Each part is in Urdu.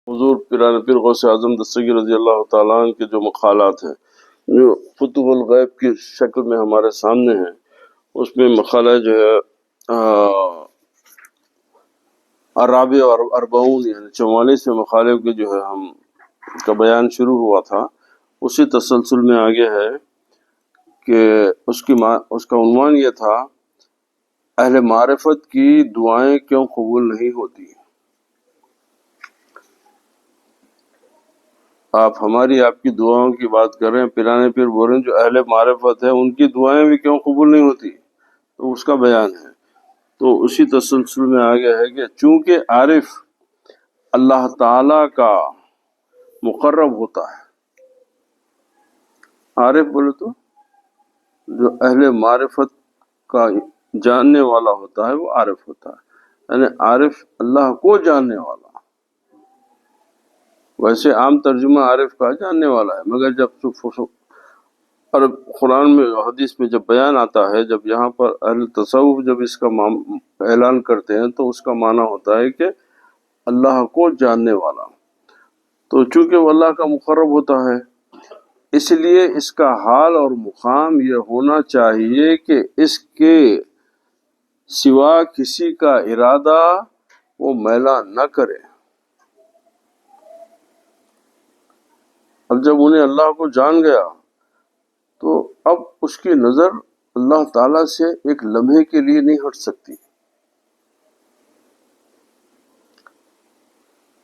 حضور پیران پیر غوث اعظم دستگیر رضی اللہ تعالیٰ عنہ کے جو مقالات ہیں جو فتوح الغیب کی شکل میں ہمارے سامنے ہیں، اس میں مقالہ جو ہے الرابع اور اربعون یعنی 44 مقالے کے جو ہے ہم کا بیان شروع ہوا تھا، اسی تسلسل میں آگے ہے کہ اس کا عنوان یہ تھا اہل معرفت کی دعائیں کیوں قبول نہیں ہوتی۔ آپ ہماری آپ کی دعاؤں کی بات کر رہے ہیں، پیرانے پیر بول رہے ہیں جو اہل معرفت ہے ان کی دعائیں بھی کیوں قبول نہیں ہوتی، تو اس کا بیان ہے۔ تو اسی تسلسل میں آگے ہے کہ چونکہ عارف اللہ تعالی کا مقرب ہوتا ہے، عارف بولے تو جو اہل معرفت کا جاننے والا ہوتا ہے وہ عارف ہوتا ہے، یعنی عارف اللہ کو جاننے والا۔ ویسے عام ترجمہ عارف کا جاننے والا ہے، مگر جب اور قرآن میں حدیث میں جب بیان آتا ہے، جب یہاں پر اہل تصوف جب اس کا اعلان کرتے ہیں تو اس کا معنی ہوتا ہے کہ اللہ کو جاننے والا۔ تو چونکہ وہ اللہ کا مقرب ہوتا ہے، اس لیے اس کا حال اور مقام یہ ہونا چاہیے کہ اس کے سوا کسی کا ارادہ وہ میلا نہ کرے۔ اب جب انہیں اللہ کو جان گیا تو اب اس کی نظر اللہ تعالیٰ سے ایک لمحے کے لیے نہیں ہٹ سکتی۔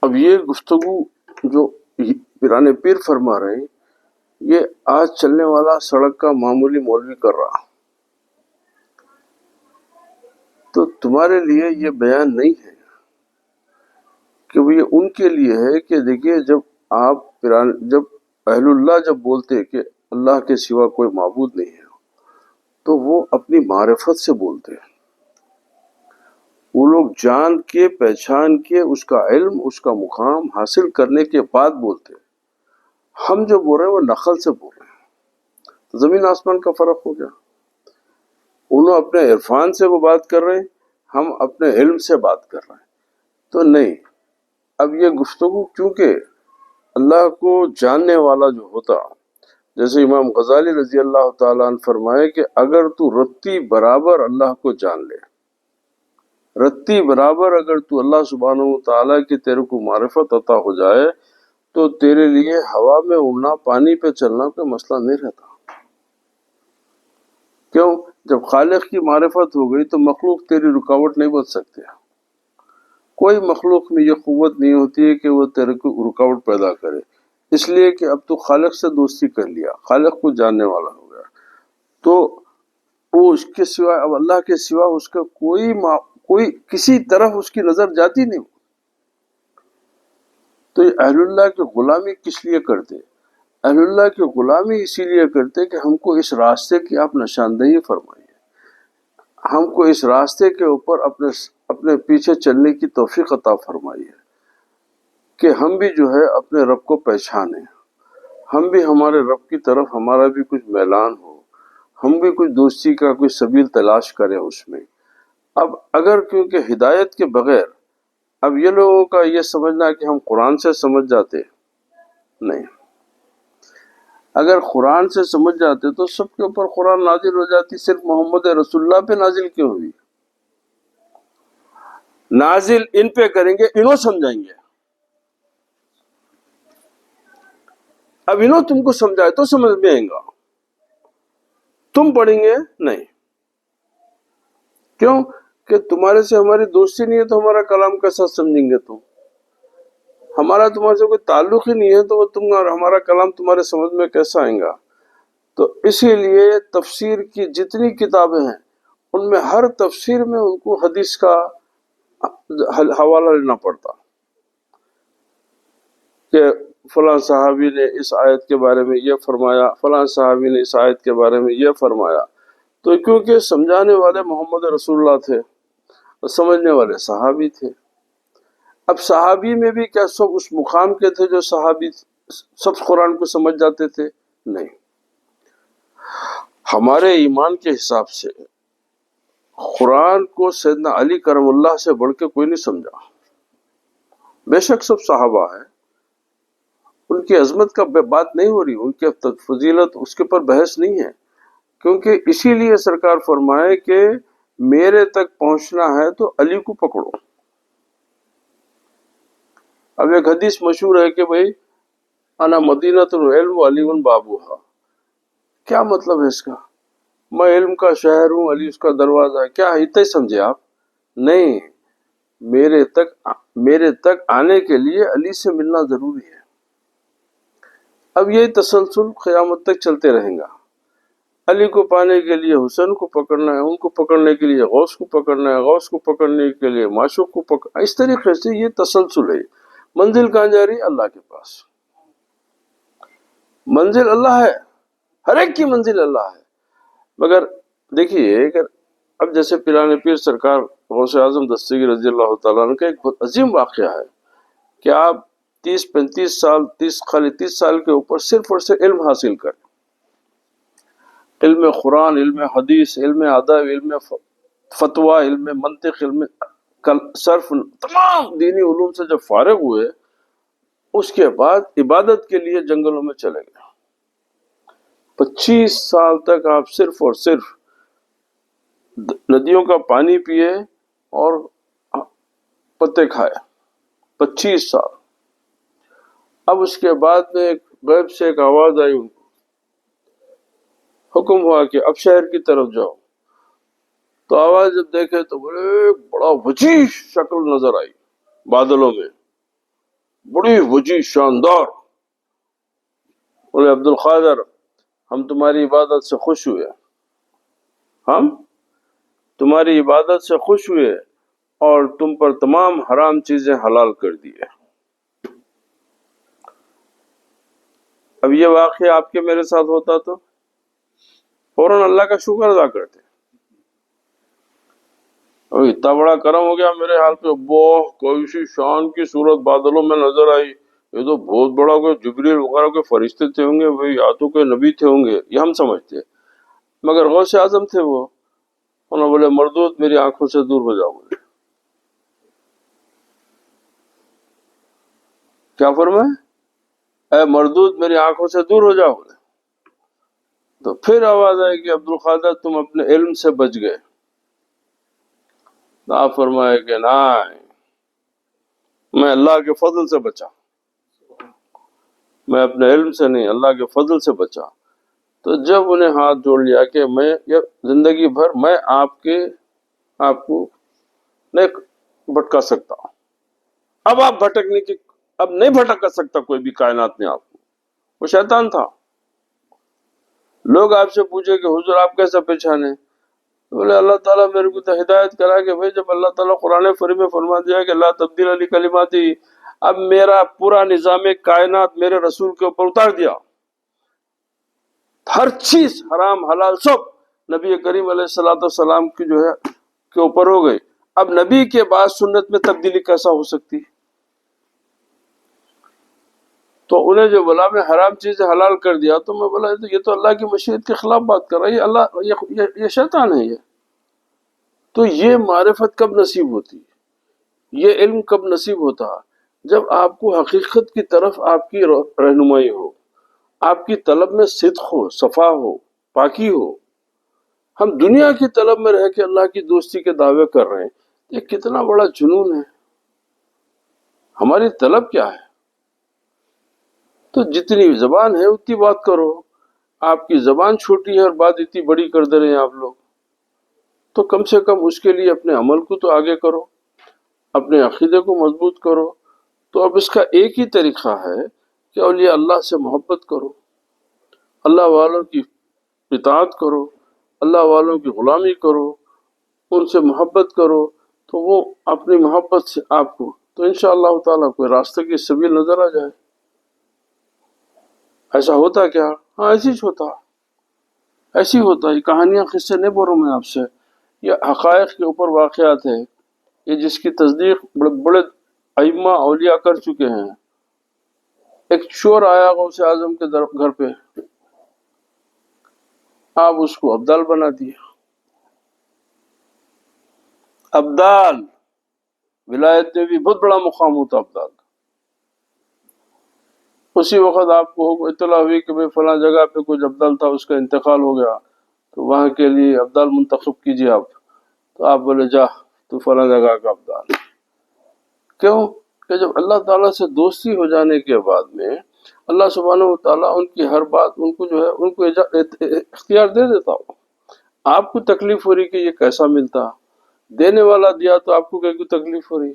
اب یہ گفتگو جو پیرانے پیر فرما رہے ہیں، یہ آج چلنے والا سڑک کا معمولی مولوی کر رہا، تو تمہارے لیے یہ بیان نہیں ہے کہ وہ یہ ان کے لیے ہے کہ دیکھیے جب اہل اللہ جب بولتے کہ اللہ کے سوا کوئی معبود نہیں ہے تو وہ اپنی معرفت سے بولتے ہیں، وہ لوگ جان کے پہچان کے اس کا علم اس کا مقام حاصل کرنے کے بعد بولتے ہیں۔ ہم جو بول رہے ہیں وہ نقل سے بول رہے ہیں، تو زمین آسمان کا فرق ہو گیا۔ انہوں اپنے عرفان سے وہ بات کر رہے ہیں، ہم اپنے علم سے بات کر رہے ہیں، تو نہیں۔ اب یہ گفتگو کیونکہ اللہ کو جاننے والا جو ہوتا، جیسے امام غزالی رضی اللہ تعالیٰ عنہ فرمائے کہ اگر تو رتی برابر اللہ کو جان لے، رتی برابر اگر تو اللہ سبحانہ و تعالیٰ کی تیرے کو معرفت عطا ہو جائے تو تیرے لیے ہوا میں اڑنا پانی پہ چلنا کوئی مسئلہ نہیں رہتا۔ کیوں؟ جب خالق کی معرفت ہو گئی تو مخلوق تیری رکاوٹ نہیں بن سکتے۔ کوئی مخلوق میں یہ قوت نہیں ہوتی ہے کہ وہ تیرے کو رکاوٹ پیدا کرے، اس لیے کہ اب تو خالق سے دوستی کر لیا، خالق کو جاننے والا ہو گیا، تو وہ اس کے سوا اب اللہ کے سوا اس کا کوئی کسی طرف اس کی نظر جاتی نہیں۔ تو یہ اہل اللہ کی غلامی کس لیے کرتے؟ اہل اللہ کی غلامی اسی لیے کرتے کہ ہم کو اس راستے کی آپ نشاندہی فرمائیے، ہم کو اس راستے کے اوپر اپنے پیچھے چلنے کی توفیق عطا فرمائیے کہ ہم بھی جو ہے اپنے رب کو پہچانیں، ہم بھی ہمارے رب کی طرف ہمارا بھی کچھ میلان ہو، ہم بھی کچھ دوستی کا کوئی سبیل تلاش کریں اس میں۔ اب اگر کیونکہ ہدایت کے بغیر اب یہ لوگوں کا یہ سمجھنا کہ ہم قرآن سے سمجھ جاتے، نہیں، اگر قرآن سے سمجھ جاتے تو سب کے اوپر قرآن نازل ہو جاتی، صرف محمد رسول اللہ پہ نازل کیوں ہوئی؟ نازل ان پہ کریں گے، انہوں سمجھائیں گے۔ اب انہوں تم کو سمجھائے تو سمجھ میں آئے گا، تم پڑھیں گے نہیں۔ کیوں کہ تمہارے سے ہماری دوستی نہیں ہے تو ہمارا کلام کیسا سمجھیں گے تم؟ ہمارا تمہارے سے کوئی تعلق ہی نہیں ہے تو ہمارا کلام تمہارے سمجھ میں کیسا آئے گا؟ تو اسی لیے تفسیر کی جتنی کتابیں ہیں ان میں ہر تفسیر میں ان کو حدیث کا حوالہ لینا پڑتا کہ فلاں صحابی نے اس آیت کے بارے میں یہ فرمایا، فلاں صحابی نے اس آیت کے بارے میں یہ فرمایا۔ تو کیونکہ سمجھانے والے محمد رسول اللہ تھے اور سمجھنے والے صحابی تھے۔ اب صحابی میں بھی کیا سب اس مقام کے تھے جو صحابی سب قرآن کو سمجھ جاتے تھے؟ نہیں۔ ہمارے ایمان کے حساب سے قرآن کو سیدنا علی کرم اللہ سے بڑھ کے کوئی نہیں سمجھا، بے شک سب صحابہ ہیں، ان کی عظمت کا بات نہیں ہو رہی، ان کی فضیلت اس کے پر بحث نہیں ہے، کیونکہ اسی لیے سرکار فرمائے کہ میرے تک پہنچنا ہے تو علی کو پکڑو۔ اب ایک حدیث مشہور ہے کہ بھائی انا مدینۃ العلم وعلی بابوہا، کیا مطلب ہے اس کا؟ میں علم کا شہر ہوں، علی اس کا دروازہ ہے، کیا اتنا ہی سمجھے آپ؟ نہیں، میرے تک آنے کے لیے علی سے ملنا ضروری ہے۔ اب یہ تسلسل قیامت تک چلتے رہیں گا، علی کو پانے کے لیے حسین کو پکڑنا ہے، ان کو پکڑنے کے لیے غوث کو پکڑنا ہے، غوث کو پکڑنے کے لیے معشوق کو پکڑنا، اس طریقے سے یہ تسلسل ہے۔ منزل کہاں جا رہی ہے؟ اللہ کے پاس۔ منزل اللہ ہے، ہر ایک کی منزل اللہ ہے، مگر دیکھیے کہ اب جیسے پیران پیر سرکار غوث اعظم دستگیر رضی اللہ تعالیٰ عنہ کا ایک بہت عظیم واقعہ ہے کہ آپ 30-35 سال، 30 سال کے اوپر صرف اور صرف علم حاصل کریں، علم قرآن، علم حدیث، علم ادب، علم فتویٰ، علم منطق، علم صرف، تمام دینی علوم سے جب فارغ ہوئے، اس کے بعد عبادت کے لیے جنگلوں میں چلے گئے۔ 25 سال تک آپ صرف اور صرف ندیوں کا پانی پیے اور پتے کھائے، 25 سال۔ اب اس کے بعد میں ایک غیب سے ایک آواز آئی، ان کو حکم ہوا کہ اب شہر کی طرف جاؤ۔ تو آواز جب دیکھے تو بڑا وجیح شکل نظر آئی بادلوں میں، بڑی وجیح شاندار۔ بولے عبد القادر، ہم تمہاری عبادت سے خوش ہوئے، ہم تمہاری عبادت سے خوش ہوئے اور تم پر تمام حرام چیزیں حلال کر دیے۔ اب یہ واقعہ آپ کے میرے ساتھ ہوتا تو فوراً اللہ کا شکر ادا کرتے، اتنا بڑا کرم ہو گیا میرے حال پہ، وہ کوئی سی شان کی صورت بادلوں میں نظر آئی، یہ تو بہت بڑا کوئی جبریل وغیرہ کے فرشتے تھے ہوں گے، بھائی یا تو کوئی نبی تھے ہوں گے، یہ ہم سمجھتے، مگر غوث اعظم تھے وہ۔ انہوں نے بولے مردود میری آنکھوں سے دور ہو جاؤ۔ بولے کیا فرمائے؟ اے مردود میری آنکھوں سے دور ہو جاؤ۔ بولے تو پھر آواز آئے کہ عبد القادر تم اپنے علم سے بچ گئے۔ آپ فرمائے کہ نہیں، میں اللہ کے فضل سے بچا، میں اپنے علم سے نہیں، اللہ کے فضل سے بچا۔ تو جب انہیں ہاتھ جوڑ لیا کہ میں زندگی بھر میں آپ کو نہیں بھٹکا سکتا، اب آپ بھٹکنے کی، اب نہیں بھٹک سکتا کوئی بھی کائنات میں آپ کو۔ وہ شیطان تھا۔ لوگ آپ سے پوچھے کہ حضور آپ کیسا پہچانے؟ بولے اللہ تعالیٰ میرے کو تو ہدایت کرا کہ بھائی جب اللہ تعالیٰ قرآن کریم میں فرما دیا کہ لا تبدیل لکلماتی، اب میرا پورا نظام کائنات میرے رسول کے اوپر اتار دیا، ہر چیز حرام حلال سب نبی کریم علیہ الصلوۃ والسلام کی جو ہے کے اوپر ہو گئی۔ اب نبی کے بعد سنت میں تبدیلی کیسا ہو سکتی؟ تو انہیں جو بولا میں حرام چیزیں حلال کر دیا، تو میں بولا یہ تو اللہ کی مشیت کے خلاف بات کر رہا ہے، یہ شیطان ہے۔ یہ تو یہ معرفت کب نصیب ہوتی، یہ علم کب نصیب ہوتا؟ جب آپ کو حقیقت کی طرف آپ کی رہنمائی ہو، آپ کی طلب میں صدق ہو، صفا ہو، پاکی ہو۔ ہم دنیا کی طلب میں رہ کے اللہ کی دوستی کے دعوے کر رہے ہیں، یہ کتنا بڑا جنون ہے۔ ہماری طلب کیا ہے؟ تو جتنی زبان ہے اتنی بات کرو۔ آپ کی زبان چھوٹی ہے اور بات اتنی بڑی کر دے رہے ہیں آپ لوگ، تو کم سے کم اس کے لیے اپنے عمل کو تو آگے کرو، اپنے عقیدے کو مضبوط کرو۔ تو اب اس کا ایک ہی طریقہ ہے کہ اولیاء اللہ سے محبت کرو، اللہ والوں کی اطاعت کرو، اللہ والوں کی غلامی کرو، ان سے محبت کرو، تو وہ اپنی محبت سے آپ کو تو انشاءاللہ تعالیٰ کوئی راستہ کی سبیل نظر آ جائے۔ ایسا ہوتا کیا؟ ہاں ایسے ہی ہوتا، ایسے ہی ہوتا۔ یہ کہانیاں قصے نہیں بول رہا ہوں میں آپ سے، یہ حقائق کے اوپر واقعات ہیں، یہ جس کی تصدیق بڑے بڑے ائمہ اولیاء کر چکے ہیں۔ ایک چور آیا غوث اعظم کے گھر پہ، آپ اس کو ابدال بنا دیے۔ ابدال ولایت میں بھی بہت بڑا مقام ہوتا ابدال۔ اسی وقت آپ کو اطلاع ہوئی کہ بھئی فلاں جگہ پہ کچھ ابدال تھا، اس کا انتقال ہو گیا، تو وہاں کے لیے ابدال منتخب کیجیے آپ. تو آپ بولے جا تو فلاں جگہ کا ابدال. کیوں کہ جب اللہ تعالیٰ سے دوستی ہو جانے کے بعد میں اللہ سبحانہ و تعالیٰ ان کی ہر بات ان کو جو ہے ان کو اختیار دے دیتا ہو. آپ کو تکلیف ہو رہی کہ یہ کیسا ملتا، دینے والا دیا تو آپ کو کہیں تکلیف ہو رہی.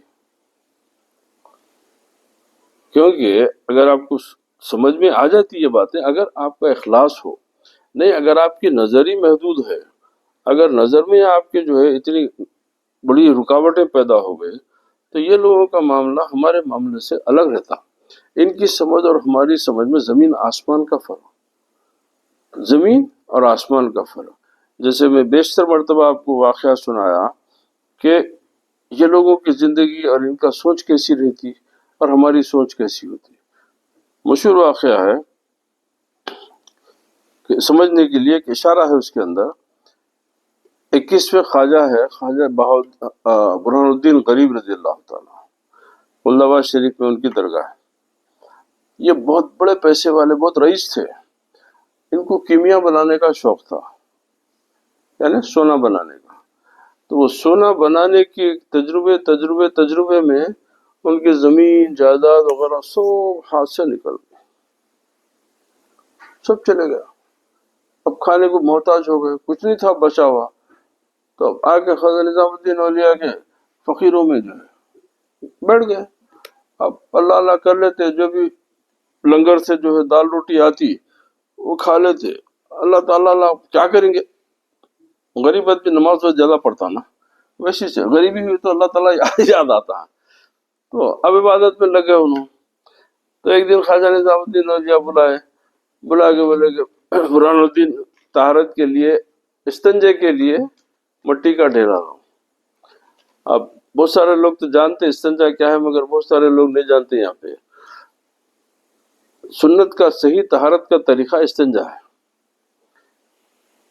کیونکہ اگر آپ کو سمجھ میں آ جاتی یہ باتیں، اگر آپ کا اخلاص ہو، نہیں اگر آپ کی نظر ہی محدود ہے، اگر نظر میں آپ کے جو ہے اتنی بڑی رکاوٹیں پیدا ہو گئی، تو یہ لوگوں کا معاملہ ہمارے معاملے سے الگ رہتا. ان کی سمجھ اور ہماری سمجھ میں زمین آسمان کا فرق، زمین اور آسمان کا فرق. جیسے میں بیشتر مرتبہ آپ کو واقعہ سنایا کہ یہ لوگوں کی زندگی اور ان کا سوچ کیسی رہتی اور ہماری سوچ کیسی ہوتی. مشہور واقعہ ہے کہ سمجھنے کے لیے ایک اشارہ ہے اس کے اندر. 21ویں خواجہ ہے، خواجہ برہان الدین غریب رضی اللہ تعالیٰ، اللہ شریف میں ان کی درگاہ ہے. یہ بہت بڑے پیسے والے، بہت رئیس تھے. ان کو کیمیا بنانے کا شوق تھا، یعنی سونا بنانے کا. تو وہ سونا بنانے کے تجربے میں ان کی زمین جائیداد وغیرہ سب ہاتھ سے نکل گئے، سب چلے گیا. اب کھانے کو محتاج ہو گئے، کچھ نہیں تھا بچا ہوا. تو اب آ کے خواجہ نظام الدین اولیاء کے فقیروں میں جو ہے بیٹھ گئے. اب اللہ اللہ کر لیتے، جو بھی لنگر سے جو ہے دال روٹی آتی وہ کھا لیتے. اللہ تعالیٰ اللہ کیا کریں گے، غریب آدمی نماز بہت زیادہ پڑھتا نا، ویسے سے غریبی ہوئی تو اللہ تعالیٰ یاد آتا ہے. تو اب عبادت میں لگے انہوں. تو ایک دن خواجہ نظام الدین اولیاء بلا کے بولے کہ برہان الدین طہارت کے لیے، استنجے کے لیے مٹی کا ڈھیلا لاؤ. اب بہت سارے لوگ تو جانتے استنجا کیا ہے، مگر بہت سارے لوگ نہیں جانتے. یہاں پہ سنت کا صحیح طہارت کا طریقہ استنجا ہے.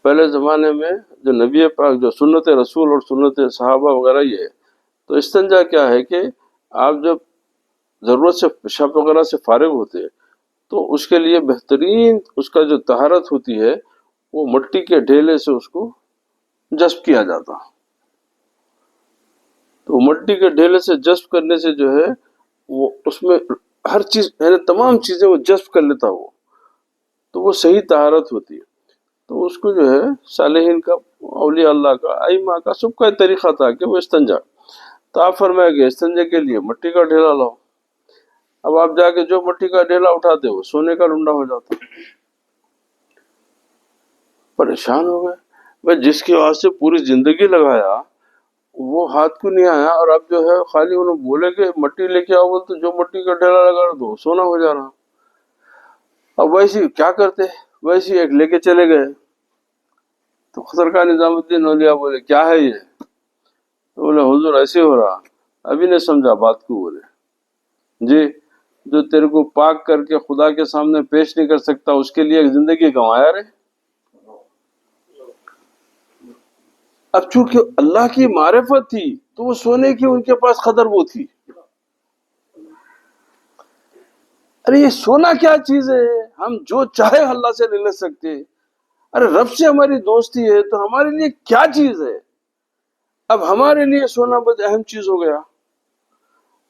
پہلے زمانے میں جو نبی پاک جو سنت رسول اور سنت صحابہ وغیرہ یہ ہے، تو استنجا کیا ہے کہ آپ جب ضرورت سے پیشاب وغیرہ سے فارغ ہوتے تو اس کے لیے بہترین اس کا جو طہارت ہوتی ہے وہ مٹی کے ڈھیلے سے اس کو جذب کیا جاتا. تو مٹی کے ڈھیلے سے جذب کرنے سے جو ہے وہ اس میں ہر چیز یعنی تمام چیزیں وہ جذب کر لیتا وہ، تو وہ صحیح طہارت ہوتی ہے. تو اس کو جو ہے صالحین کا، اولیاء اللہ کا، ائمہ کا سب کا طریقہ تھا کہ وہ استنجا. تو آپ فرمایا کہ استنجا کے لیے مٹی کا ڈھیلا لاؤ. اب آپ جا کے جو مٹی کا ڈھیلا اٹھاتے وہ سونے کا لنڈا ہو جاتا. پریشان ہو گئے بھائی، جس کی واسطے پوری زندگی لگایا وہ ہاتھ کو نہیں آیا، اور اب جو ہے خالی انہوں بولے کہ مٹی لے کے آؤ، بول تو جو مٹی کا ڈھیلا لگا رہا تو سونا ہو جا رہا. اب ویسے کیا کرتے، ویسے ایک لے کے چلے گئے. تو سرکار نظام الدین اولیاء بولے کیا ہے یہ؟ تو بولے حضور ایسے ہو رہا. ابھی نہیں سمجھا بات کو. بولے جی، جو تیرے کو پاک کر کے خدا کے سامنے پیش نہیں کر سکتا اس کے لیے ایک زندگی گنوایا رہے. اب چونکہ اللہ کی معرفت تھی تو وہ سونے کی ان کے پاس قدر وہ تھی. ارے یہ سونا کیا چیز ہے، ہم جو چاہے اللہ سے لے سکتے. ارے رب سے ہماری دوستی ہے تو ہمارے لیے کیا چیز ہے. اب ہمارے لیے سونا بہت اہم چیز ہو گیا.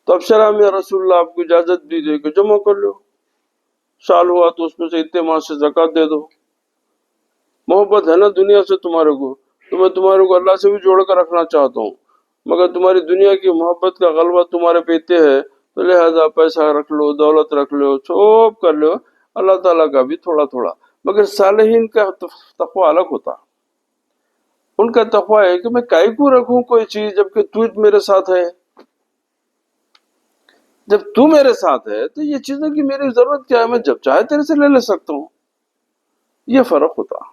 تو اب شرع میں رسول اللہ آپ کو اجازت دی دے کہ جمع کر لو، سال ہوا تو اس میں سے اتنے ماہ سے زکوٰۃ دے دو. محبت ہے نا دنیا سے تمہارے کو، تو میں تمہارے کو اللہ سے بھی جوڑ کر رکھنا چاہتا ہوں، مگر تمہاری دنیا کی محبت کا غلبہ تمہارے پہ اتنے ہے تو لہذا پیسہ رکھ لو، دولت رکھ لو، سب کر لو، اللہ تعالیٰ کا بھی تھوڑا تھوڑا. مگر صالحین کا تقویٰ الگ ہوتا. ان کا تقویٰ ہے کہ میں کائی کو رکھوں کوئی چیز جبکہ تو میرے ساتھ ہے. جب تو میرے ساتھ ہے تو یہ چیزوں کی میری ضرورت کیا ہے، میں جب چاہے تیرے سے لے سکتا ہوں. یہ فرق ہوتا،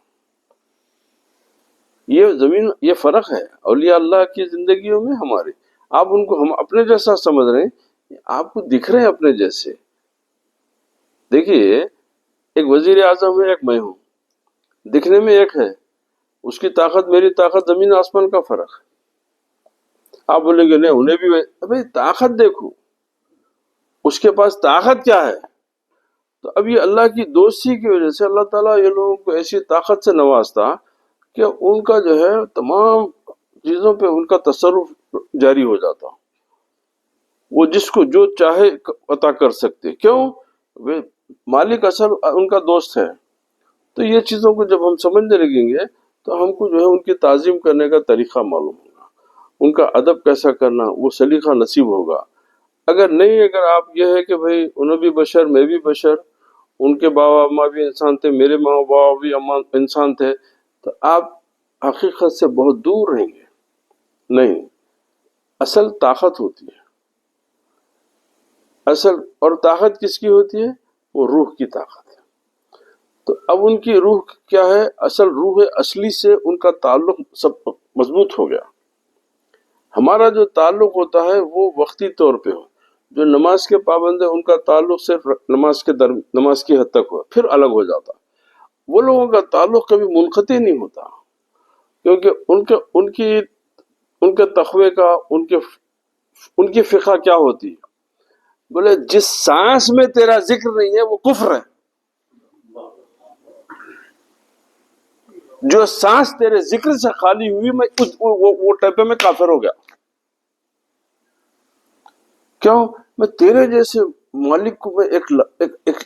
یہ فرق ہے اولیاء اللہ کی زندگیوں میں ہمارے. آپ ان کو ہم اپنے جیسا سمجھ رہے ہیں، آپ کو دکھ رہے ہیں اپنے جیسے. دیکھیے ایک وزیر اعظم ہے، ایک میں ہوں، دکھنے میں ایک ہے، اس کی طاقت میری طاقت زمین آسمان کا فرق ہے. آپ بولیں گے نہیں انہیں بھی بھائی طاقت دیکھو، اس کے پاس طاقت کیا ہے. تو اب یہ اللہ کی دوستی کی وجہ سے اللہ تعالیٰ یہ لوگوں کو ایسی طاقت سے نوازتا کہ ان کا جو ہے تمام چیزوں پہ ان کا تصرف جاری ہو جاتا، وہ جس کو جو چاہے عطا کر سکتے. کیوں؟ وہ مالک اصل ان کا دوست ہے. تو یہ چیزوں کو جب ہم سمجھنے لگیں گے تو ہم کو جو ہے ان کی تعظیم کرنے کا طریقہ معلوم ہوگا، ان کا ادب کیسا کرنا وہ سلیقہ نصیب ہوگا. اگر نہیں، اگر آپ یہ ہے کہ بھائی انہیں بھی بشر میں بھی بشر، ان کے بابا ماں بھی انسان تھے، میرے ماں بابا بھی انسان تھے، تو آپ حقیقت سے بہت دور رہیں گے. نہیں، اصل طاقت ہوتی ہے، اصل اور طاقت کس کی ہوتی ہے؟ وہ روح کی طاقت ہے. تو اب ان کی روح کیا ہے؟ اصل روح اصلی سے ان کا تعلق سب مضبوط ہو گیا. ہمارا جو تعلق ہوتا ہے وہ وقتی طور پہ ہو. جو نماز کے پابند ہیں ان کا تعلق صرف نماز کی حد تک ہو، پھر الگ ہو جاتا. وہ لوگوں کا تعلق کبھی منقطع نہیں ہوتا، کیونکہ ان کے تقوی کا ان کی فقہ کیا ہوتی ہے؟ بولے جس سانس میں تیرا ذکر نہیں ہے وہ کفر ہے. جو سانس تیرے ذکر سے خالی ہوئی وہ ٹیپے میں کافر ہو گیا. کیوں؟ میں تیرے جیسے مالک کو میں ایک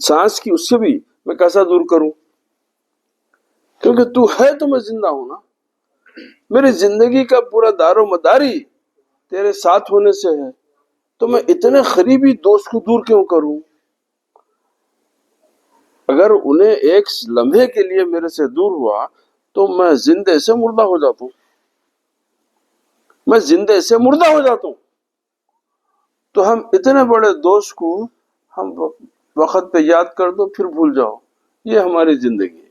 سانس کی اس سے بھی میں کیسا دور کروں؟ کیونکہ تو ہے تو میں زندہ ہوں نا. میری زندگی کا پورا دار و مداری تیرے ساتھ ہونے سے ہے، تو میں اتنے قریبی دوست کو دور کیوں کروں؟ اگر انہیں ایک لمحے کے لیے میرے سے دور ہوا تو میں زندے سے مردہ ہو جاتا ہوں، میں زندے سے مردہ ہو جاتا ہوں. تو ہم اتنے بڑے دوست کو ہم وقت پہ یاد کر دو پھر بھول جاؤ. یہ ہماری زندگی ہے.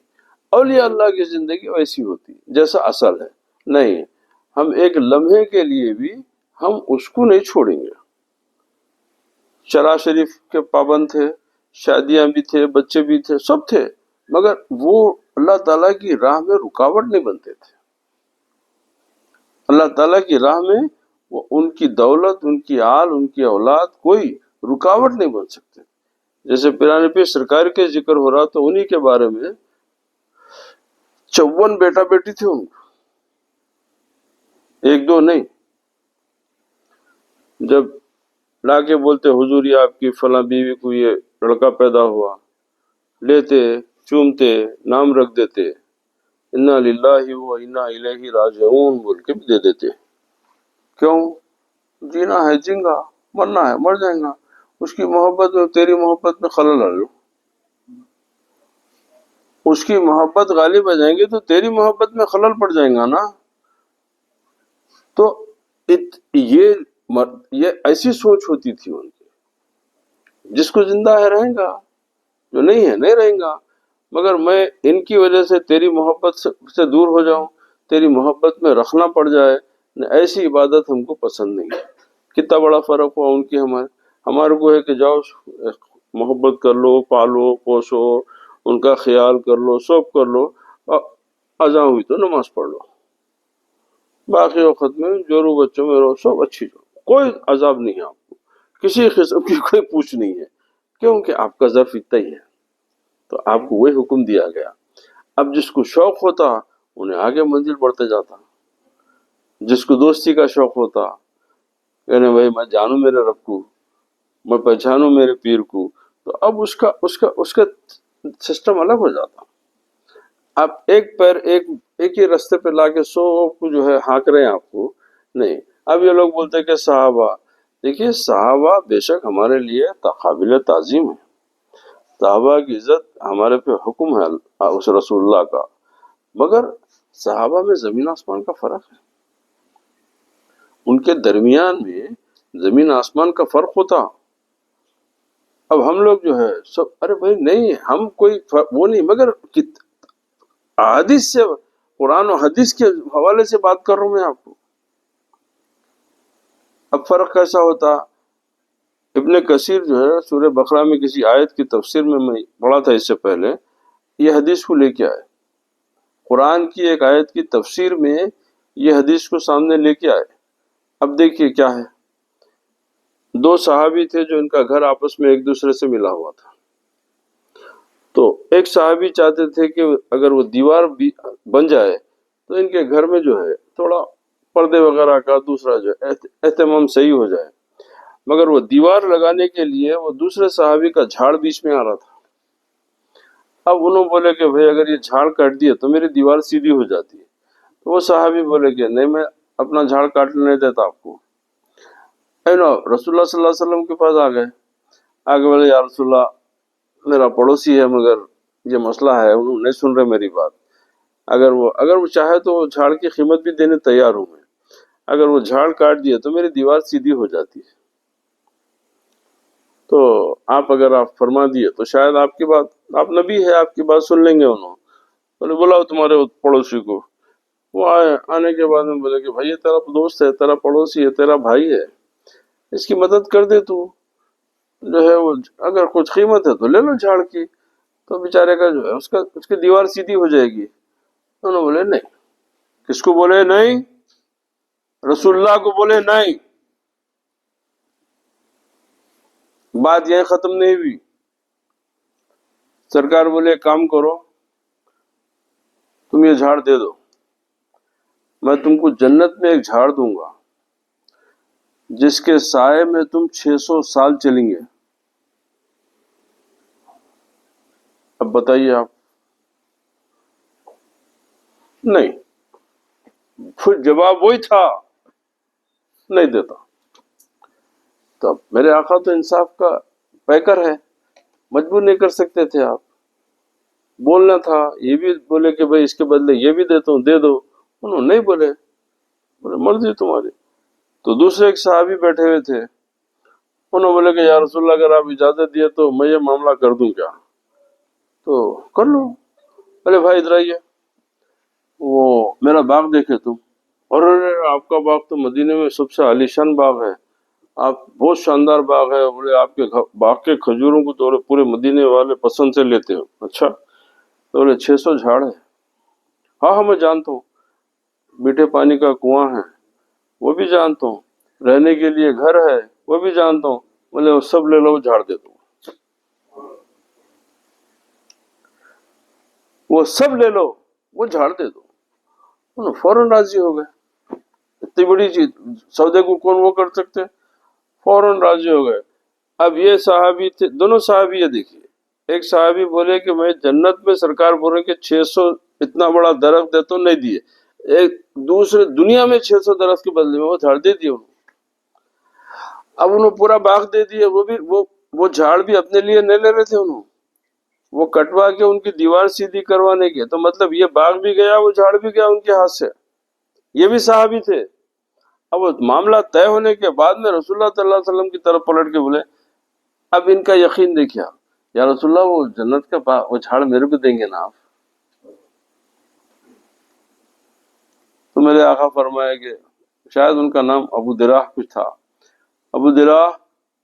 اولیاء اللہ کی زندگی ویسی ہوتی جیسا اصل ہے. نہیں، ہم ایک لمحے کے لیے بھی ہم اس کو نہیں چھوڑیں گے. شرع شریف کے پابند تھے، شادیاں بھی تھے، بچے بھی تھے، سب تھے، مگر وہ اللہ تعالیٰ کی راہ میں رکاوٹ نہیں بنتے تھے. اللہ تعالیٰ کی راہ میں وہ ان کی دولت، ان کی آل، ان کی اولاد کوئی رکاوٹ نہیں بن سکتے. جیسے پیرانے پہ سرکار کے ذکر ہو رہا تو انہی کے بارے میں 54 بیٹا بیٹی تھے ان کو، ایک دو نہیں. جب لا کے بولتے حضور یہ آپ کی فلاں بیوی کو یہ لڑکا پیدا ہوا، لیتے چومتے نام رکھ دیتے، انا للہ و انا الیہ راجعون بول کے بھی دے دیتے. کیوں؟ جینا ہے جیں گا، مرنا ہے مر جائیں گا. اس کی محبت میں تیری محبت میں خلل آ لو، اس کی محبت غالب آ جائیں گے تو تیری محبت میں خلل پڑ جائیں گا نا. تو یہ ایسی سوچ ہوتی تھی ان کی. جس کو زندہ ہے رہیں گا، جو نہیں ہے نہیں رہیں گا. مگر میں ان کی وجہ سے تیری محبت سے دور ہو جاؤں، تیری محبت میں رکھنا پڑ جائے، ایسی عبادت ہم کو پسند نہیں ہے. کتنا بڑا فرق ہوا ان کی ہمارے کو ہے کہ جاؤ محبت کر لو، پالو پوسو، ان کا خیال کر لو، سب کر لو، اذان ہوئی تو نماز پڑھ لو، باقی وقت میں جورو بچوں میں رہو، سب اچھی جو کوئی عذاب نہیں ہے. آپ کو کسی قسم کی کوئی پوچھ نہیں ہے، کیونکہ آپ کا ظرف اتنا ہی ہے. تو آپ کو وہی حکم دیا گیا. اب جس کو شوق ہوتا انہیں آگے منزل بڑھتے جاتا، جس کو دوستی کا شوق ہوتا کہنے بھائی میں جانوں میرے رب کو، میں پہچانوں میرے پیر کو، تو اب اس کا سسٹم الگ ہو جاتا. آپ ایک پیر ایک ہی رستے پہ لا کے سو کو جو ہے ہانک رہے ہیں آپ کو. نہیں، اب یہ لوگ بولتے ہیں کہ صحابہ، دیکھیے صحابہ بے شک ہمارے لیے قابل تعظیم ہے، صحابہ کی عزت ہمارے پہ حکم ہے اس رسول اللہ کا، مگر صحابہ میں زمین آسمان کا فرق ہے. ان کے درمیان میں زمین آسمان کا فرق ہوتا. اب ہم لوگ جو ہے سب ارے بھائی نہیں، ہم کوئی وہ نہیں، مگر حدیث سے، قرآن و حدیث کے حوالے سے بات کر رہا ہوں میں آپ کو. اب فرق کیسا ہوتا؟ ابن کثیر جو ہے سورہ بقرہ میں کسی آیت کی تفسیر میں پڑھا تھا اس سے پہلے، یہ حدیث کو لے کے آئے. قرآن کی ایک آیت کی تفسیر میں یہ حدیث کو سامنے لے کے آئے. اب دیکھیے کیا ہے، دو صحابی تھے جو ان کا گھر آپس میں ایک دوسرے سے ملا ہوا تھا. تو ایک صحابی چاہتے تھے کہ اگر وہ دیوار بن جائے تو ان کے گھر میں جو ہے تھوڑا پردے وغیرہ کا دوسرا جو ہے اہتمام صحیح ہو جائے، مگر وہ دیوار لگانے کے لیے وہ دوسرے صحابی کا جھاڑ بیچ میں آ رہا تھا۔ اب انہوں بولے کہ بھئی اگر یہ جھاڑ کاٹ دیے تو میری دیوار سیدھی ہو جاتی ہے، تو وہ صحابی بولے کہ نہیں، میں اپنا جھاڑ کاٹنے نہیں دیتا آپ کو۔ رسول اللہ صلی اللہ علیہ وسلم کے پاس آ گئے، آگے بولے یا رسول اللہ میرا پڑوسی ہے مگر یہ مسئلہ ہے، انہوں نہیں سن رہے میری بات، اگر وہ چاہے تو وہ جھاڑ کی قیمت بھی دینے تیار ہوں میں، اگر وہ جھاڑ کاٹ دیے تو میری دیوار سیدھی ہو جاتی ہے، تو اگر آپ فرما دیے تو شاید آپ کی بات، آپ نبی ہے، آپ کی بات سن لیں گے۔ انہوں بولے بلاؤ تمہارے پڑوسی کو۔ وہ آئے، آنے کے بعد میں بولے کہ بھائی یہ تیرا دوست ہے، تیرا پڑوسی ہے، تیرا بھائی ہے، اس کی مدد کر دے تو، جو ہے وہ اگر کچھ قیمت ہے تو لے لو جھاڑ کی، تو بیچارے کا جو ہے اس کی دیوار سیدھی ہو جائے گی۔ انہوں نے بولے نہیں۔ کس کو بولے نہیں؟ رسول اللہ کو بولے نہیں۔ بات یہیں ختم نہیں ہوئی، سرکار بولے کام کرو، تم یہ جھاڑ دے دو، میں تم کو جنت میں ایک جھاڑ دوں گا جس کے سائے میں تم 600 سال چلیں گے۔ اب بتائیے آپ، نہیں، پھر جواب وہی تھا، نہیں دیتا۔ تو اب میرے آقا تو انصاف کا پیکر ہے، مجبور نہیں کر سکتے تھے آپ، بولنا تھا، یہ بھی بولے کہ بھئی اس کے بدلے یہ بھی دیتا ہوں، دے دو، انہوں نہیں بولے، بولے مرضی تمہاری۔ تو دوسرے ایک صحابی بیٹھے ہوئے تھے، انہوں بولے کہ یا رسول اللہ اگر آپ اجازت دیے تو میں یہ معاملہ کر دوں کیا؟ تو کر لو۔ بولے بھائی ادھر آئیے، وہ میرا باغ دیکھے تم، اور آپ کا باغ تو مدینے میں سب سے عالیشان باغ ہے، آپ بہت شاندار باغ ہے، بولے آپ کے باغ کے کھجوروں کو تو پورے مدینے والے پسند سے لیتے ہو۔ اچھا، تو بولے 600 جھاڑ ہے؟ ہاں ہاں میں جانتا ہوں، میٹھے پانی کا کنواں ہے وہ بھی جانتا ہوں، رہنے کے لیے گھر ہے وہ بھی جانتا ہوں۔ بولے وہ سب لے لو، جھاڑ دے دو، وہ سب لے لو، وہ جھاڑ دے دو۔ انہوں فوراً راضی ہو گئے، اتنی بڑی چیز سودے کو کون وہ کر سکتے، فوراً راضی ہو گئے۔ اب یہ صحابی تھے، دونوں صحابی ہے، دیکھیے، ایک صحابی بولے کہ میں جنت میں سرکار بول رہے کہ 600 اتنا بڑا درخت ہے تو نہیں دیے، ایک دوسرے دنیا میں 600 درخت کے بدلے میں وہ جھاڑ دے دیے انہوں۔ اب انہوں پورا باغ دے دیے، وہ بھی وہ جھاڑ بھی اپنے لیے نہیں لے رہے تھے، انہوں وہ کٹوا کے ان کی دیوار سیدھی کروانے کے، تو مطلب یہ باغ بھی گیا، وہ جھاڑ بھی گیا ان کے ہاتھ سے، یہ بھی صحابی تھے۔ اب وہ معاملہ طے ہونے کے بعد میں رسول اللہ صلی اللہ علیہ وسلم کی طرف پلٹ کے بولے، اب ان کا یقین دیکھیا، یا رسول اللہ وہ جنت کا وہ جھاڑ میرے کو دیں گے نا آپ؟ تو میرے آقا فرمایا کہ شاید ان کا نام ابو دراہ کچھ تھا، ابو دراہ،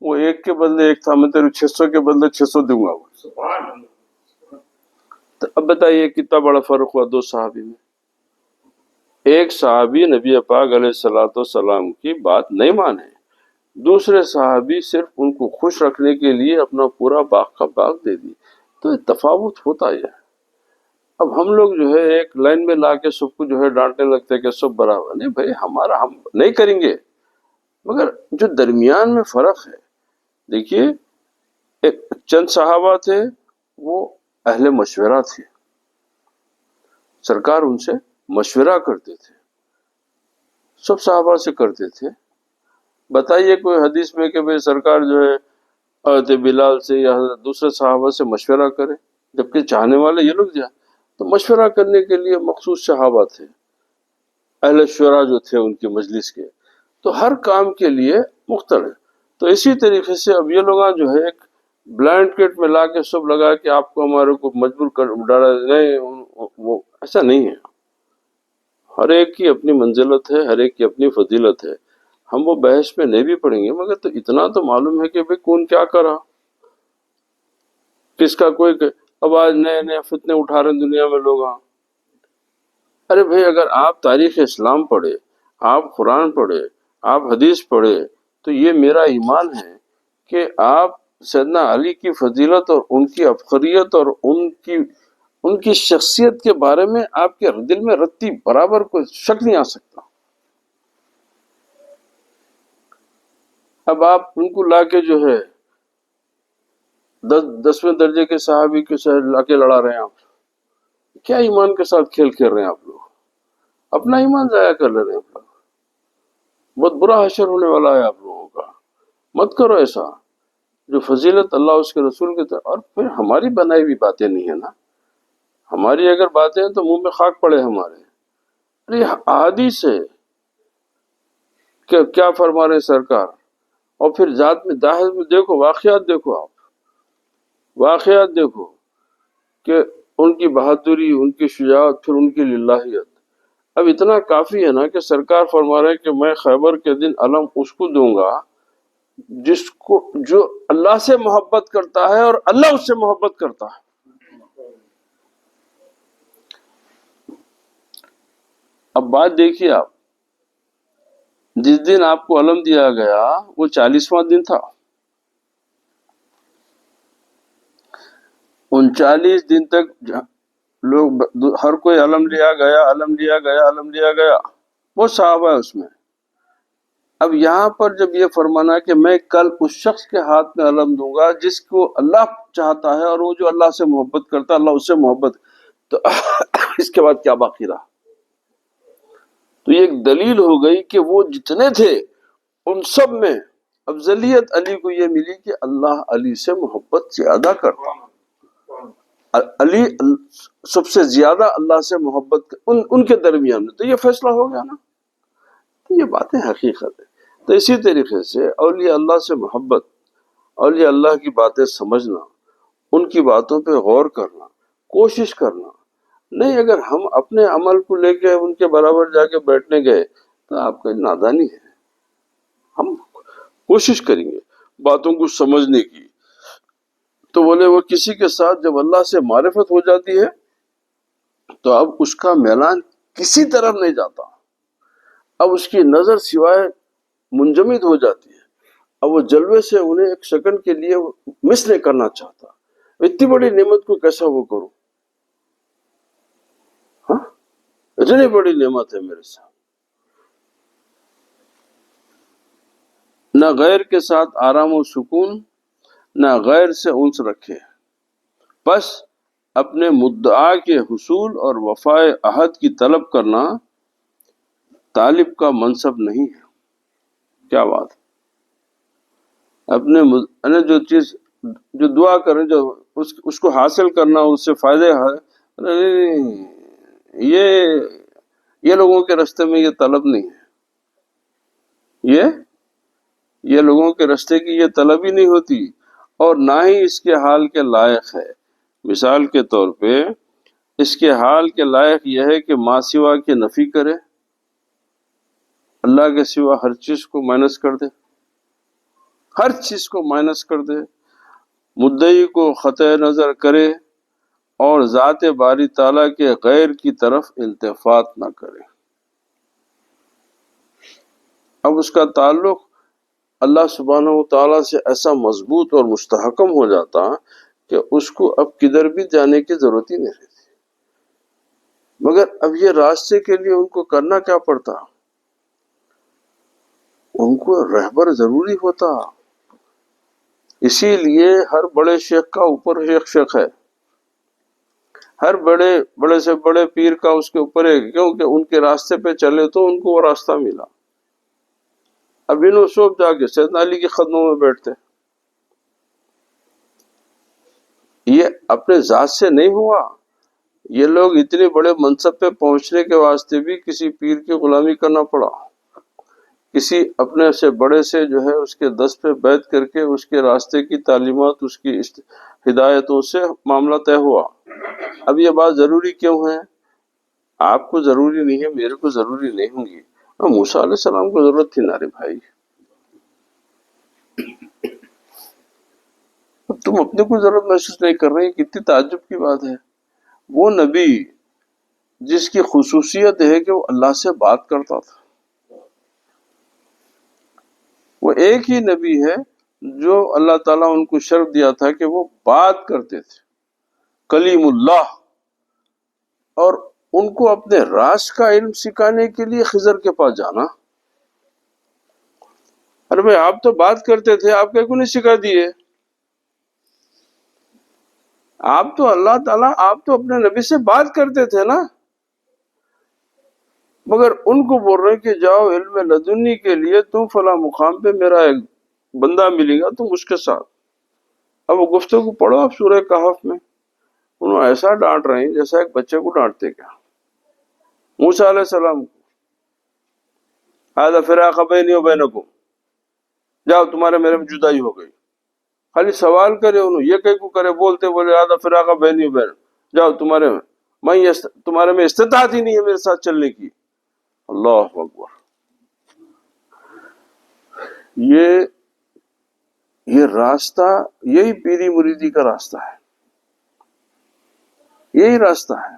وہ ایک کے بدلے ایک تھا، میں تیرے 600 کے بدلے 600 دوں گا۔ تو اب بتائیے کتنا بڑا فرق ہوا دو صحابی میں۔ ایک صحابی نبی پاک علیہ الصلوۃ والسلام کی بات نہیں مانے، دوسرے صحابی صرف ان کو خوش رکھنے کے لیے اپنا پورا باغ کا باغ دے دی۔ تو یہ تفاوت ہوتا ہے۔ اب ہم لوگ جو ہے ایک لائن میں لا کے سب کو جو ہے ڈانٹنے لگتے ہیں کہ سب برابر، نہیں بھائی، ہم نہیں کریں گے، مگر جو درمیان میں فرق ہے، دیکھیے، ایک چند صحابہ تھے، وہ اہل مشورہ تھے، سرکار ان سے مشورہ کرتے تھے، سب صحابہ سے کرتے تھے۔ بتائیے کوئی حدیث میں کہ بھئی سرکار جو ہے حضرت بلال سے یا دوسرے صحابہ سے مشورہ کرے، جبکہ چاہنے والے یہ لوگ جائیں، تو مشورہ کرنے کے لیے مخصوص صحابہ تھے، اہل شورا جو تھے ان کی مجلس کے، تو ہر کام کے لیے مختلف۔ تو اسی طریقے سے اب یہ لوگ جو ہے ایک بلائنڈ کٹ میں لا کے سب لگا کہ آپ کو ہمارے کو مجبور کر ڈالا، نہیں، وہ ایسا نہیں ہے۔ ہر ایک کی اپنی منزلت ہے، ہر ایک کی اپنی فضیلت ہے، ہم وہ بحث میں نہیں بھی پڑیں گے، مگر تو اتنا تو معلوم ہے کہ بھئی کون کیا کرا، کس کا کوئی اب آج نئے نئے فتنے اٹھا رہے ہیں دنیا میں لوگ۔ ارے بھئی اگر آپ تاریخ اسلام پڑھے، آپ قرآن پڑھے، آپ حدیث پڑھے، تو یہ میرا ایمان ہے کہ آپ سیدنا علی کی فضیلت اور ان کی ابخریت اور ان کی شخصیت کے بارے میں آپ کے دل میں رتی برابر کوئی شک نہیں آ سکتا. اب آپ ان کو لا کے جو ہے 10ویں درجے کے صحابی کے ساتھ لا کے لڑا رہے ہیں آپ. کیا ایمان کے ساتھ کھیل کھیل رہے ہیں آپ لوگ؟ اپنا ایمان ضائع کر لے رہے ہیں آپ لوگ. بہت برا حشر ہونے والا ہے آپ لوگوں کا. مت کرو ایسا. جو فضیلت اللہ اس کے رسول کے طرف، اور پھر ہماری بنائی ہوئی باتیں نہیں ہے نا. ہماری اگر باتیں ہیں تو منہ میں خاک پڑے ہمارے. ارے احادیث ہے کہ کیا فرما رہے ہیں سرکار. اور پھر ذات میں داخل میں دیکھو، واقعات دیکھو، آپ واقعات دیکھو کہ ان کی بہادری، ان کی شجاعت، پھر ان کی للہیت. اب اتنا کافی ہے نا کہ سرکار فرما رہے ہیں کہ میں خیبر کے دن علم اس کو دوں گا جو اللہ سے محبت کرتا ہے اور اللہ اس سے محبت کرتا ہے. اب بات دیکھیے آپ، جس دن آپ کو علم دیا گیا وہ 40واں دن تھا. 39 دن تک لوگ ہر کوئی علم لیا گیا، علم لیا گیا، علم لیا گیا. وہ صحابہ ہے اس میں. اب یہاں پر جب یہ فرمانا ہے کہ میں کل اس شخص کے ہاتھ میں علم دوں گا جس کو اللہ چاہتا ہے اور وہ جو اللہ سے محبت کرتا ہے، اللہ اس سے محبت، تو اس کے بعد کیا باقی رہا؟ تو یہ ایک دلیل ہو گئی کہ وہ جتنے تھے ان سب میں افضلیت علی کو یہ ملی کہ اللہ علی سے محبت زیادہ کرتا. علی سب سے زیادہ اللہ سے محبت ان کے درمیان میں. تو یہ فیصلہ ہو گیا نا. یہ باتیں حقیقت ہے. تو اسی طریقے سے اولیاء اللہ سے محبت، اولیاء اللہ کی باتیں سمجھنا، ان کی باتوں پہ غور کرنا، کوشش کرنا. نہیں اگر ہم اپنے عمل کو لے کے ان کے برابر جا کے بیٹھنے گئے تو آپ کا نادانی ہے. ہم کوشش کریں گے باتوں کو سمجھنے کی. تو بولے وہ کسی کے ساتھ جب اللہ سے معرفت ہو جاتی ہے تو اب اس کا میلان کسی طرف نہیں جاتا. اب اس کی نظر سوائے منجمد ہو جاتی ہے. اب وہ جلوے سے انہیں ایک سیکنڈ کے لیے مس نہیں کرنا چاہتا. اتنی بڑی نعمت کو کیسا وہ کروں؟ ہاں، اتنی بڑی نعمت ہے میرے ساتھ. نہ غیر کے ساتھ آرام و سکون، نہ غیر سے انس رکھے. بس اپنے مدعا کے حصول اور وفائے عہد کی طلب کرنا طالب کا منصب نہیں ہے. کیا بات ہے. اپنے جو چیز جو دعا کریں، جو اس کو حاصل کرنا، اس سے فائدے یہ لوگوں کے راستے میں یہ طلب نہیں ہے. یہ لوگوں کے راستے کی یہ طلب ہی نہیں ہوتی، اور نہ ہی اس کے حال کے لائق ہے. مثال کے طور پہ اس کے حال کے لائق یہ ہے کہ ماں سوا کے نفی کرے، اللہ کے سوا ہر چیز کو مائنس کر دے، ہر چیز کو مائنس کر دے، مدعی کو قطع نظر کرے اور ذات باری تعالیٰ کے غیر کی طرف التفات نہ کرے. اب اس کا تعلق اللہ سبحانہ و تعالیٰ سے ایسا مضبوط اور مستحکم ہو جاتا کہ اس کو اب کدھر بھی جانے کی ضرورت ہی نہیں رہتی. مگر اب یہ راستے کے لیے ان کو کرنا کیا پڑتا؟ ان کو رہبر ضروری ہوتا. اسی لیے ہر بڑے شیخ کا اوپر شیخ ہے، ہر بڑے سے بڑے پیر کا اس کے اوپر ہے، کیونکہ ان کے راستے پہ چلے تو ان کو وہ راستہ ملا. اب ان صوب جا کے سیدنا علی کے قدموں میں بیٹھتے. یہ اپنے ذات سے نہیں ہوا. یہ لوگ اتنے بڑے منصب پہ پہنچنے کے واسطے بھی کسی پیر کی غلامی کرنا پڑا، کسی اپنے سے بڑے سے جو ہے اس کے دست پہ بیعت کر کے اس کے راستے کی تعلیمات، اس کی ہدایتوں سے معاملہ طے ہوا. اب یہ بات ضروری کیوں ہے؟ آپ کو ضروری نہیں ہے، میرے کو ضروری نہیں ہوں گی. موسیٰ علیہ السلام کو ضرورت تھی نارے بھائی. اب تم اپنے کو ضرورت محسوس نہیں کر رہے، کتنی تعجب کی بات ہے. وہ نبی جس کی خصوصیت ہے کہ وہ اللہ سے بات کرتا تھا، وہ ایک ہی نبی ہے جو اللہ تعالیٰ ان کو شرف دیا تھا کہ وہ بات کرتے تھے، کلیم اللہ، اور ان کو اپنے راز کا علم سکھانے کے لیے خضر کے پاس جانا. ارے بھائی آپ تو بات کرتے تھے، آپ کیوں نہیں سکھا دیے؟ آپ تو اللہ تعالیٰ، آپ تو اپنے نبی سے بات کرتے تھے نا، مگر ان کو بول رہے ہیں کہ جاؤ علم لدنی کے لیے تم فلاں مقام پہ میرا ایک بندہ ملے گا، تم اس کے ساتھ. اب وہ گفتگو پڑھو آپ سورہ کہف میں، انہوں ایسا ڈانٹ رہے ہیں جیسا ایک بچے کو ڈانٹتے کیا. موسیٰ علیہ السلام کو ھذا فراق بینی و بینکم، جاؤ تمہارے میرے میں جدائی ہو گئی. خالی سوال کرے انہوں، یہ کہیں کو کرے، بولتے بولے ھذا فراق بینی و بین، جاؤ تمہارے تمہارے میں استطاعت ہی نہیں ہے میرے ساتھ چلنے کی. اللہ اکبر. یہ راستہ، یہی پیری مریدی کا راستہ ہے، یہی راستہ ہے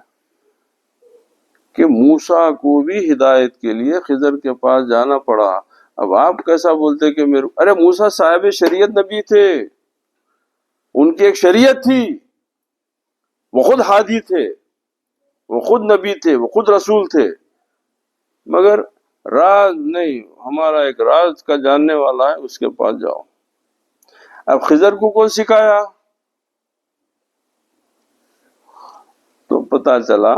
کہ موسیٰ کو بھی ہدایت کے لیے خضر کے پاس جانا پڑا. اب آپ کیسا بولتے کہ ارے موسیٰ صاحب شریعت نبی تھے، ان کی ایک شریعت تھی، وہ خود ہادی تھے، وہ خود نبی تھے، وہ خود رسول تھے، مگر راز نہیں، ہمارا ایک راز کا جاننے والا ہے، اس کے پاس جاؤ. اب خضر کو کون سکھایا؟ تو پتہ چلا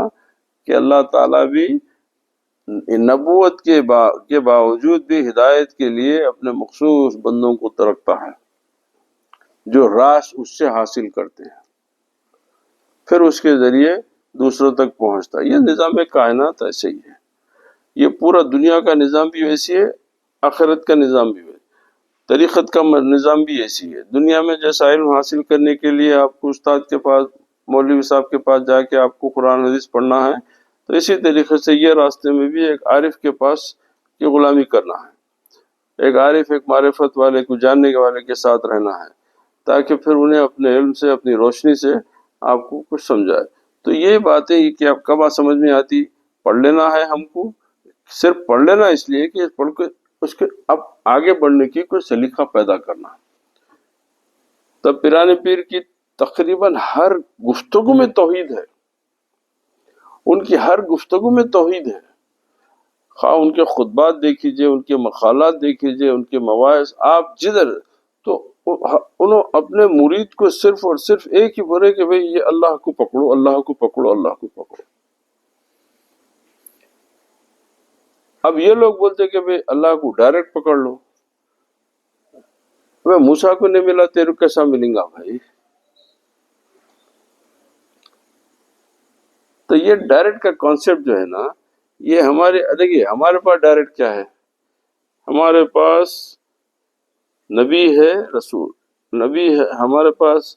کہ اللہ تعالیٰ بھی نبوت کے باوجود بھی ہدایت کے لیے اپنے مخصوص بندوں کو ترکتا ہے، جو راز اس سے حاصل کرتے ہیں، پھر اس کے ذریعے دوسروں تک پہنچتا ہے. یہ نظام کائنات ایسے ہی ہے، یہ پورا دنیا کا نظام بھی ویسی ہے، آخرت کا نظام بھی ویسی، طریقت کا نظام بھی ایسی ہے. دنیا میں جیسا علم حاصل کرنے کے لیے آپ کو استاد کے پاس، مولوی صاحب کے پاس جا کے آپ کو قرآن حدیث پڑھنا ہے، تو اسی طریقے سے یہ راستے میں بھی ایک عارف کے پاس کی غلامی کرنا ہے. ایک عارف، ایک معرفت والے کو، جاننے والے کے ساتھ رہنا ہے، تاکہ پھر انہیں اپنے علم سے، اپنی روشنی سے آپ کو کچھ سمجھائے. تو یہ باتیں کہ آپ کب سمجھ میں آتی، پڑھ لینا ہے ہم کو، صرف پڑھ لینا اس لیے کہ پڑھ کے اس کے اب آگے بڑھنے کی کوئی سلیقہ پیدا کرنا. تب پیران پیر کی تقریباً ہر گفتگو میں توحید ہے، ان کی ہر گفتگو میں توحید ہے. خواہ ان کے خطبات دیکھیجئے، ان کے مقالات دیکھیجئے، ان کے مواعظ، آپ جدھر، تو انہوں اپنے مرید کو صرف اور صرف ایک ہی بولے کہ بھئی یہ اللہ کو پکڑو، اللہ کو پکڑو، اللہ کو پکڑو. اب یہ لوگ بولتے کہ بھئی اللہ کو ڈائریکٹ پکڑ لو. میں موسیٰ کو نہیں ملا، تیرے کیسا ملیں گا بھائی؟ تو یہ ڈائریکٹ کا کانسیپٹ جو ہے نا، یہ دیکھیے ہمارے پاس ڈائریکٹ کیا ہے، ہمارے پاس نبی ہے، رسول، نبی ہے ہمارے پاس،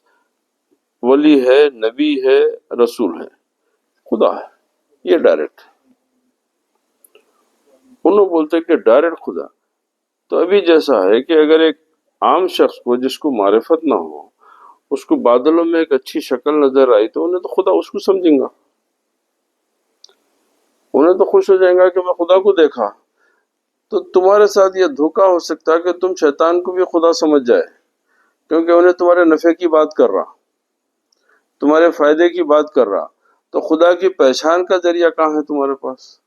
ولی ہے، نبی ہے، رسول ہے، خدا ہے. یہ ڈائریکٹ. انہوں بولتے کہ ڈائریکٹ خدا. تو ابھی جیسا ہے کہ اگر ایک عام شخص کو، جس کو معرفت نہ ہو، اس کو بادلوں میں ایک اچھی شکل نظر آئی، تو انہیں تو خدا اس کو سمجھیں گا، انہیں تو خوش ہو جائیں گا کہ میں خدا کو دیکھا. تو تمہارے ساتھ یہ دھوکہ ہو سکتا ہے کہ تم شیطان کو بھی خدا سمجھ جائے، کیونکہ انہیں تمہارے نفع کی بات کر رہا، تمہارے فائدے کی بات کر رہا. تو خدا کی پہچان کا ذریعہ کہاں ہے تمہارے پاس؟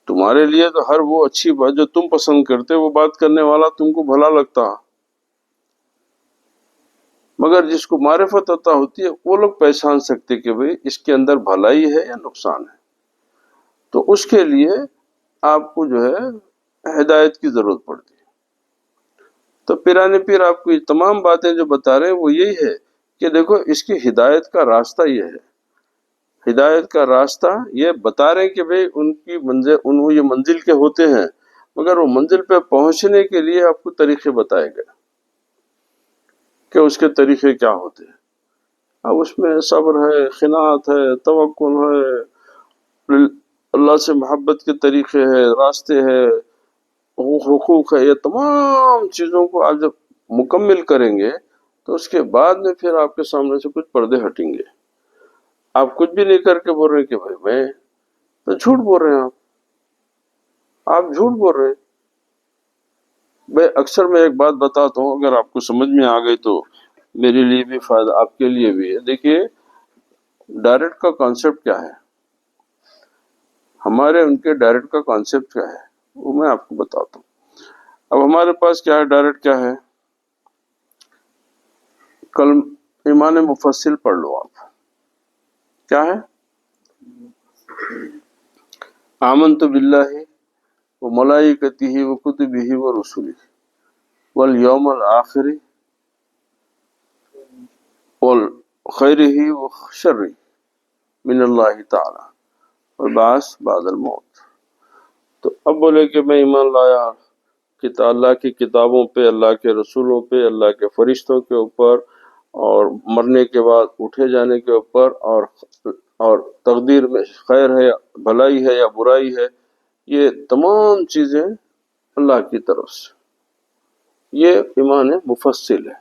تمہارے لیے تو ہر وہ اچھی بات جو تم پسند کرتے، وہ بات کرنے والا تم کو بھلا لگتا، مگر جس کو معرفت عطا ہوتی ہے وہ لوگ پہچان سکتے کہ بھئی اس کے اندر بھلائی ہے یا نقصان ہے. تو اس کے لیے آپ کو جو ہے ہدایت کی ضرورت پڑتی ہے. تو پیرانے پیر آپ کو یہ تمام باتیں جو بتا رہے ہیں وہ یہی ہے کہ دیکھو اس کی ہدایت کا راستہ یہ ہے، ہدایت کا راستہ یہ بتا رہے ہیں کہ بھئی ان کی منزل، یہ منزل کے ہوتے ہیں، مگر وہ منزل پہ پہنچنے کے لیے آپ کو طریقے بتائے گئے کہ اس کے طریقے کیا ہوتے ہیں. اب اس میں صبر ہے، قناعت ہے، توکل ہے، اللہ سے محبت کے طریقے ہیں، راستے ہیں، حقوق ہے. یہ تمام چیزوں کو آپ جب مکمل کریں گے تو اس کے بعد میں پھر آپ کے سامنے سے کچھ پردے ہٹیں گے. آپ کچھ بھی نہیں کر کے بول رہے کہ بھائی میں تو جھوٹ بول رہے ہیں، آپ جھوٹ بول رہے ہیں. میں اکثر میں ایک بات بتاتا ہوں، اگر آپ کو سمجھ میں آ گئی تو میرے لیے بھی فائدہ، آپ کے لیے بھی ہے۔ دیکھیے ڈائریکٹ کا کانسیپٹ کیا ہے، ہمارے ان کے ڈائریکٹ کا کانسیپٹ کیا ہے، وہ میں آپ کو بتاتا ہوں۔ اب ہمارے پاس کیا ہے، ڈائریکٹ کیا ہے، کل ایمان مفصل پڑھ لو آپ، کیا ہے، آمنت باللہ وملائکتہ وکتبہ ورسلہ والیوم الآخر والخیرہ وشرہ من اللہ تعالی والبعث بعد الموت۔ تو اب بولے کہ میں ایمان لایا کہ اللہ کی کتابوں پہ، اللہ کے رسولوں پہ، اللہ کے فرشتوں کے اوپر، اور مرنے کے بعد اٹھے جانے کے اوپر، اور تقدیر میں خیر ہے یا بھلائی ہے یا برائی ہے، یہ تمام چیزیں اللہ کی طرف سے، یہ ایمان مفصل ہے،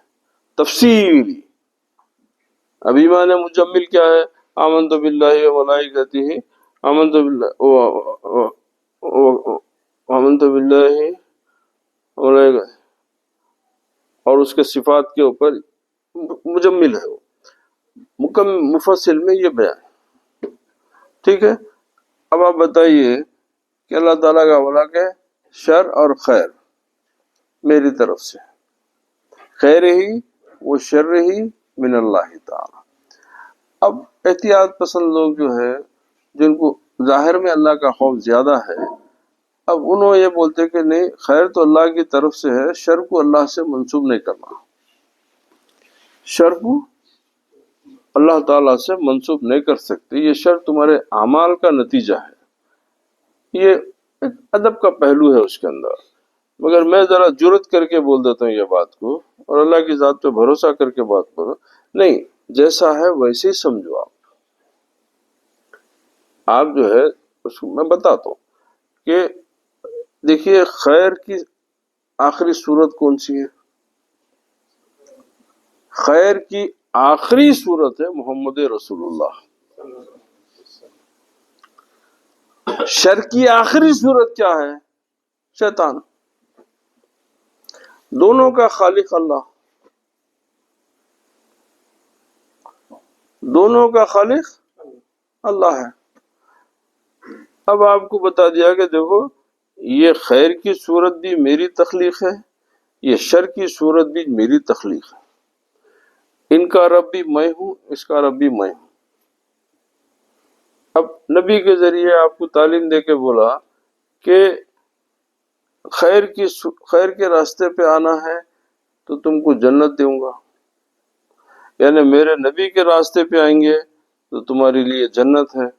تفصیلی۔ اب ایمان مجمل کیا ہے، آمنت باللہ و ملائکتہ، آمنت باللہ آمنت باللہ اور اس کے صفات کے اوپر مجمل ہے، وہ مفصل میں یہ بیان ہے، ٹھیک ہے۔ اب آپ بتائیے کہ اللہ تعالیٰ کا بولا کہ شر اور خیر میری طرف سے، خیر ہی وہ شر ہی من اللہ تعالی۔ اب احتیاط پسند لوگ جو ہے، جن کو ظاہر میں اللہ کا خوف زیادہ ہے، اب انہوں یہ بولتے کہ نہیں، خیر تو اللہ کی طرف سے ہے، شر کو اللہ سے منسوب نہیں کرنا، شر کو اللہ تعالیٰ سے منسوب نہیں کر سکتے، یہ شر تمہارے اعمال کا نتیجہ ہے، یہ ایک ادب کا پہلو ہے اس کے اندر۔ مگر میں ذرا جرت کر کے بول دیتا ہوں یہ بات کو، اور اللہ کی ذات پہ بھروسہ کر کے بات کرو، نہیں، جیسا ہے ویسے ہی سمجھو۔ آپ جو ہے اس کو میں بتاتا ہوں کہ دیکھیے خیر کی آخری صورت کون سی ہے، خیر کی آخری صورت ہے محمد رسول اللہ۔ شر کی آخری صورت کیا ہے، شیطان۔ دونوں کا خالق اللہ، دونوں کا خالق اللہ ہے۔ اب آپ کو بتا دیا کہ دیکھو یہ خیر کی صورت بھی میری تخلیق ہے، یہ شر کی صورت بھی میری تخلیق ہے، ان کا رب بھی میں ہوں، اس کا رب بھی میں ہوں۔ اب نبی کے ذریعے آپ کو تعلیم دے کے بولا کہ خیر کے راستے پہ آنا ہے تو تم کو جنت دوں گا، یعنی میرے نبی کے راستے پہ آئیں گے تو تمہارے لیے جنت ہے،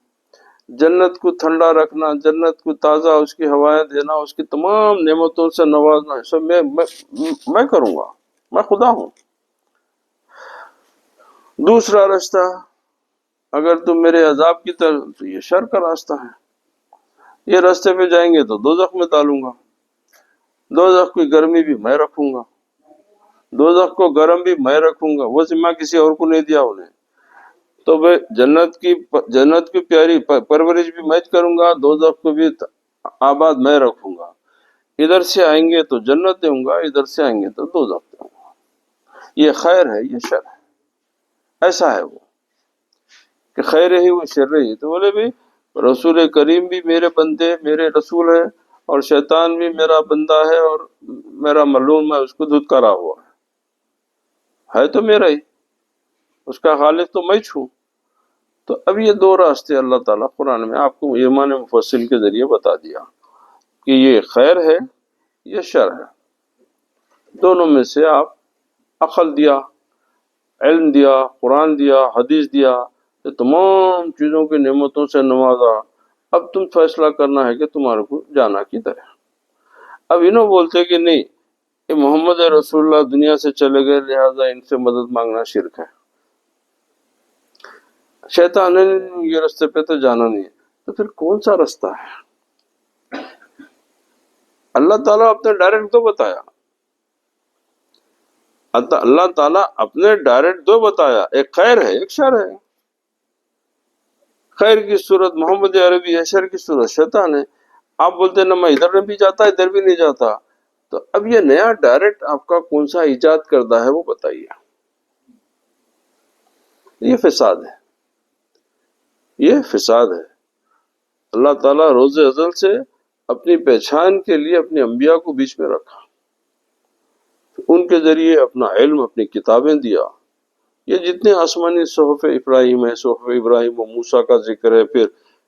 جنت کو ٹھنڈا رکھنا، جنت کو تازہ اس کی ہوائیں دینا، اس کی تمام نعمتوں سے نوازنا، سب میں کروں گا، میں خدا ہوں۔ دوسرا راستہ اگر تم میرے عذاب کی طرف، تو یہ شر کا راستہ ہے، یہ راستے پہ جائیں گے تو دوزخ میں ڈالوں گا، دوزخ کی گرمی بھی میں رکھوں گا، دوزخ کو گرم بھی میں رکھوں گا، وہ ذمہ کسی اور کو نہیں دیا انہیں، تو بھائی جنت کی پیاری پرورش بھی میں کروں گا، دوزخ کو بھی آباد میں رکھوں گا۔ ادھر سے آئیں گے تو جنت دوں گا، ادھر سے آئیں گے تو دوزخ دوں گا، یہ خیر ہے، یہ شر ہے، ایسا ہے وہ کہ خیر ہی وہ شر ہی۔ تو بولے بھی رسول کریم بھی میرے بندے، میرے رسول ہے، اور شیطان بھی میرا بندہ ہے، اور میرا ملعون، میں اس کو دھتکارا ہوا ہے تو میرا ہی، اس کا خالق تو میں چھوں۔ تو اب یہ دو راستے اللہ تعالیٰ قرآن میں آپ کو ایمان مفصل کے ذریعے بتا دیا کہ یہ خیر ہے، یہ شر ہے، دونوں میں سے آپ عقل دیا، علم دیا، قرآن دیا، حدیث دیا، یہ تمام چیزوں کی نعمتوں سے نوازا، اب تم فیصلہ کرنا ہے کہ تمہارے کو جانا کدھر ہے۔ اب انہوں بولتے کہ نہیں، یہ محمد رسول اللہ دنیا سے چلے گئے، لہذا ان سے مدد مانگنا شرک ہے، شیطان نے یہ راستے پہ تو جانا نہیں ہے، تو پھر کون سا راستہ ہے؟ اللہ تعالیٰ اپنے ڈائریکٹ تو بتایا، اللہ تعالیٰ اپنے ڈائریکٹ دو بتایا، ایک خیر ہے، ایک شر ہے۔ خیر کی صورت محمد عربی ہے، شر کی صورت شیطان ہے۔ آپ بولتے نا میں ادھر نہیں جاتا، ادھر بھی نہیں جاتا، تو اب یہ نیا ڈائریکٹ آپ کا کون سا ایجاد کردہ ہے وہ بتائیے. یہ فساد ہے، یہ فساد ہے. اللہ تعالیٰ روز ازل سے اپنی پہچان کے لیے اپنے انبیاء کو بیچ میں رکھا، ان کے ذریعے اپنا علم، اپنی کتابیں دیا. یہ جتنے آسمانی صحف ابراہیم ہے، صحف ابراہیم و موسیٰ کا ذکر ہے، پھر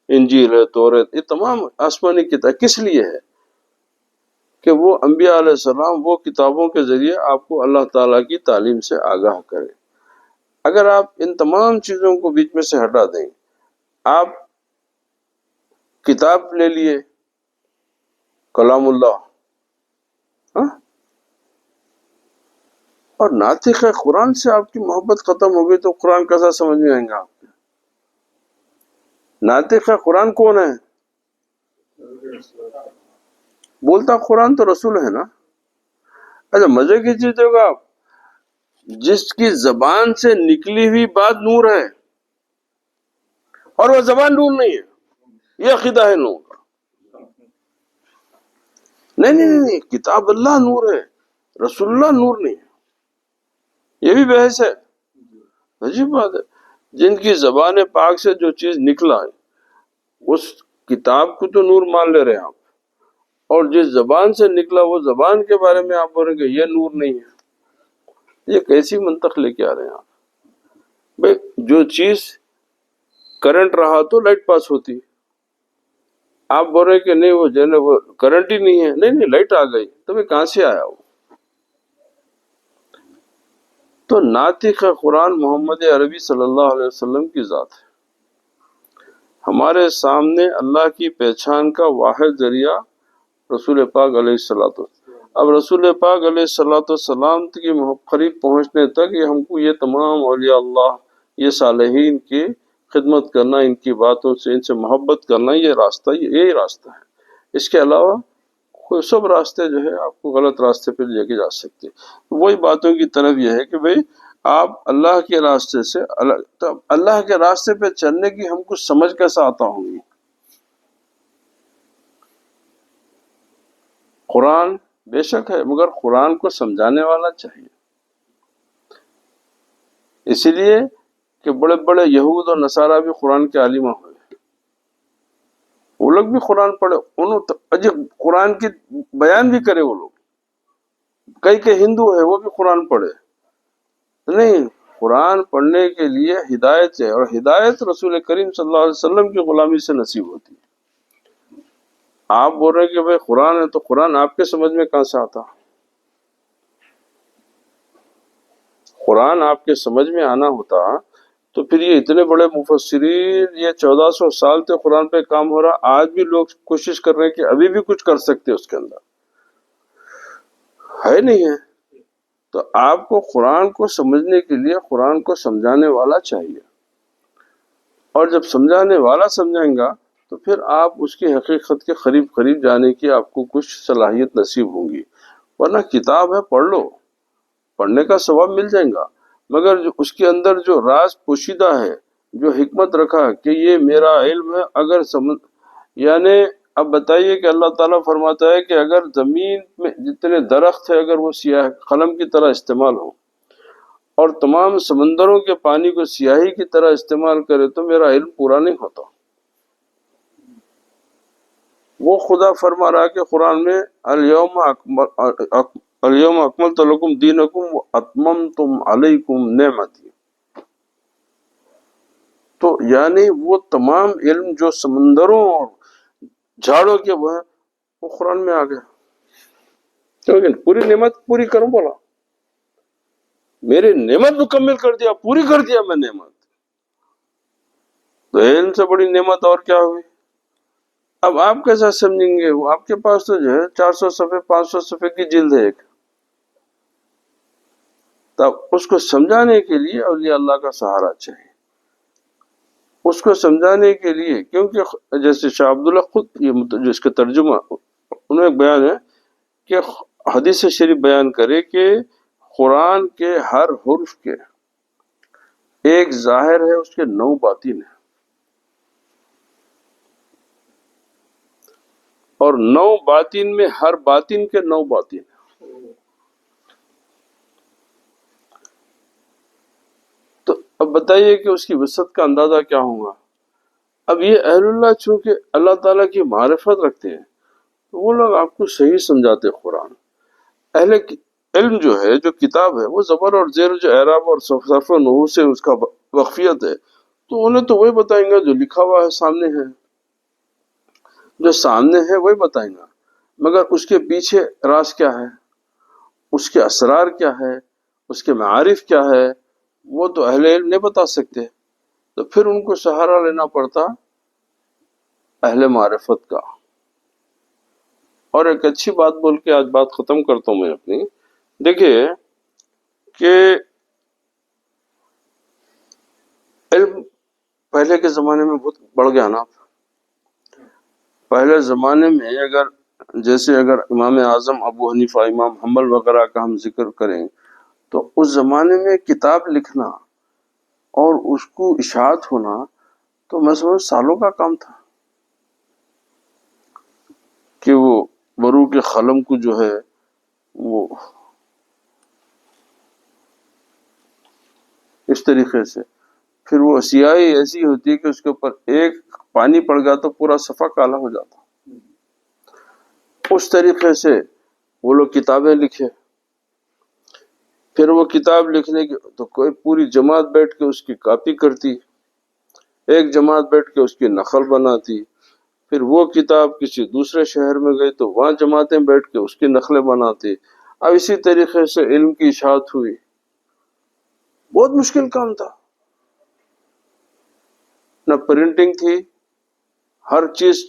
انجیل ہے، توریت، یہ تمام آسمانی کتاب کس لیے ہے؟ کہ وہ انبیاء علیہ السلام وہ کتابوں کے ذریعے آپ کو اللہ تعالیٰ کی تعلیم سے آگاہ کرے. اگر آپ ان تمام چیزوں کو بیچ میں سے ہٹا دیں، آپ کتاب لے لیے کلام اللہ، ہاں، اور ناطق قرآن سے آپ کی محبت ختم ہو گئی تو قرآن کیسا سمجھ میں آئیں گا آپ کو؟ ناطق قرآن کون ہے؟ بولتا قرآن تو رسول ہے نا. اچھا مزے کی چیز ہوگا، جس کی زبان سے نکلی ہوئی بات نور ہے اور وہ زبان نور نہیں ہے، یہ عقیدہ ہے نور کا. نہیں، کتاب اللہ نور ہے، رسول اللہ نور نہیں ہے. یہ بھی بحث ہے، عجیب بات ہے. جن کی زبان پاک سے جو چیز نکلا ہے اس کتاب کو تو نور مان لے رہے ہیں آپ، اور جس زبان سے نکلا وہ زبان کے بارے میں آپ بول رہے ہیں کہ یہ نور نہیں ہے. یہ کیسی منطق لے کے آ رہے ہیں آپ؟ بھائی جو چیز کرنٹ رہا تو لائٹ پاس ہوتی، آپ بول رہے کہ نہیں وہ جو ہے وہ کرنٹ ہی نہیں ہے. نہیں لائٹ آ گئی تو میں کہاں سے آیا وہ؟ تو ناطق قرآن محمد عربی صلی اللہ علیہ وسلم کی ذات ہے. ہمارے سامنے اللہ کی پہچان کا واحد ذریعہ رسول پاک علیہ الصلوۃ والسلام. اب رسول پاک علیہ الصلوۃ والسلام کی قریب پہنچنے تک یہ ہم کو یہ تمام اولیاء اللہ، یہ صالحین کی خدمت کرنا، ان کی باتوں سے، ان سے محبت کرنا، یہ راستہ، یہی راستہ ہے. اس کے علاوہ کوئی سب راستے جو ہے آپ کو غلط راستے پہ لے کے جا سکتے. وہی باتوں کی طرف یہ ہے کہ بھئی آپ اللہ کے راستے سے اللہ کے راستے پہ چلنے کی ہم کو سمجھ کیسا آتا ہوں گی؟ قرآن بے شک ہے، مگر قرآن کو سمجھانے والا چاہیے. اسی لیے کہ بڑے بڑے یہود اور نصارہ بھی قرآن کے عالمہ ہوئے، وہ لوگ بھی قرآن پڑھے، عجیب قرآن کی بیان بھی کرے. وہ لوگ کئی ہندو ہے وہ بھی قرآن پڑھے. نہیں، قرآن پڑھنے کے لیے ہدایت ہے، اور ہدایت رسول کریم صلی اللہ علیہ وسلم کی غلامی سے نصیب ہوتی ہے. آپ بول رہے ہیں کہ بھائی قرآن ہے تو قرآن آپ کے سمجھ میں کہاں سے آتا؟ قرآن آپ کے سمجھ میں آنا ہوتا تو پھر یہ اتنے بڑے مفسرین، یہ 1400 سال سے قرآن پہ کام ہو رہا، آج بھی لوگ کوشش کر رہے ہیں کہ ابھی بھی کچھ کر سکتے اس کے اندر ہے نہیں ہے. تو آپ کو قرآن کو سمجھنے کے لیے قرآن کو سمجھانے والا چاہیے، اور جب سمجھانے والا سمجھائیں گا تو پھر آپ اس کی حقیقت کے قریب جانے کی آپ کو کچھ صلاحیت نصیب ہوں گی. ورنہ کتاب ہے پڑھ لو، پڑھنے کا ثواب مل جائے گا، مگر جو اس کے اندر جو راز پوشیدہ ہے، جو حکمت رکھا کہ یہ میرا علم ہے، اگر یعنی اب بتائیے کہ اللہ تعالیٰ فرماتا ہے کہ اگر زمین میں جتنے درخت ہیں اگر وہ سیاہ قلم کی طرح استعمال ہو، اور تمام سمندروں کے پانی کو سیاہی کی طرح استعمال کرے، تو میرا علم پورا نہیں ہوتا. وہ خدا فرما رہا کہ قرآن میں الیوم اکملت لکم دینکم واتممت علیکم نعمتی. تو یعنی وہ تمام علم جو سمندروں اور جھاڑوں کے وہ ہیں وہ قرآن میں آ گیا. لیکن پوری نعمت پوری کروں، بولا میری نعمت مکمل کر دیا، پوری کر دیا میں نعمت. تو علم سے بڑی نعمت اور کیا ہوئی؟ اب آپ کیسا سمجھیں گے؟ وہ آپ کے پاس تو جو ہے 400 صفحے 500 صفحے کی جلد ہے ایک. تب اس کو سمجھانے کے لیے اولیاء اللہ کا سہارا چاہیے، اس کو سمجھانے کے لیے. کیونکہ جیسے شاہ عبداللہ خود یہ جو اس کا ترجمہ انہوں نے بیان ہے کہ حدیث شریف بیان کرے کہ قرآن کے ہر حرف کے ایک ظاہر ہے، اس کے 9 باطن ہیں، اور 9 باطن میں ہر باطن کے 9 باطن ہیں. اب بتائیے کہ اس کی وسعت کا اندازہ کیا ہوگا۔ اب یہ اہل اللہ چونکہ اللہ تعالیٰ کی معرفت رکھتے ہیں تو وہ لوگ آپ کو صحیح سمجھاتے قرآن۔ اہل علم جو ہے، جو کتاب ہے، وہ زبر اور زیر جو اعراب اور صرف و نحو سے اس کا وقفیت ہے، تو انہیں تو وہی بتائیں گا جو لکھا ہوا ہے، سامنے ہے، جو سامنے ہے وہی بتائیں گا، مگر اس کے پیچھے راز کیا ہے، اس کے اسرار کیا ہے، اس کے معارف کیا ہے، وہ تو اہل علم نہیں بتا سکتے، تو پھر ان کو سہارا لینا پڑتا اہل معرفت کا۔ اور ایک اچھی بات بول کے آج بات ختم کرتا ہوں میں اپنی۔ دیکھیے کہ علم پہلے کے زمانے میں بہت بڑھ گیا نا۔ پہلے زمانے میں اگر امام اعظم ابو حنیفہ، امام حنبل وغیرہ کا ہم ذکر کریں تو اس زمانے میں کتاب لکھنا اور اس کو اشاعت ہونا تو میں سمجھ سالوں کا کام تھا، کہ وہ بروق قلم کو جو ہے وہ اس طریقے سے، پھر وہ سیاہی ایسی ہوتی ہے کہ اس کے اوپر ایک پانی پڑ گیا تو پورا صفحہ کالا ہو جاتا، اس طریقے سے وہ لوگ کتابیں لکھے۔ پھر وہ کتاب لکھنے کی تو کوئی پوری جماعت بیٹھ کے اس کی کاپی کرتی، ایک جماعت بیٹھ کے اس کی نقل بناتی، پھر وہ کتاب کسی دوسرے شہر میں گئی تو وہاں جماعتیں بیٹھ کے اس کی نقلیں بناتی۔ اب اسی طریقے سے علم کی اشاعت ہوئی، بہت مشکل کام تھا، نہ پرنٹنگ تھی، ہر چیز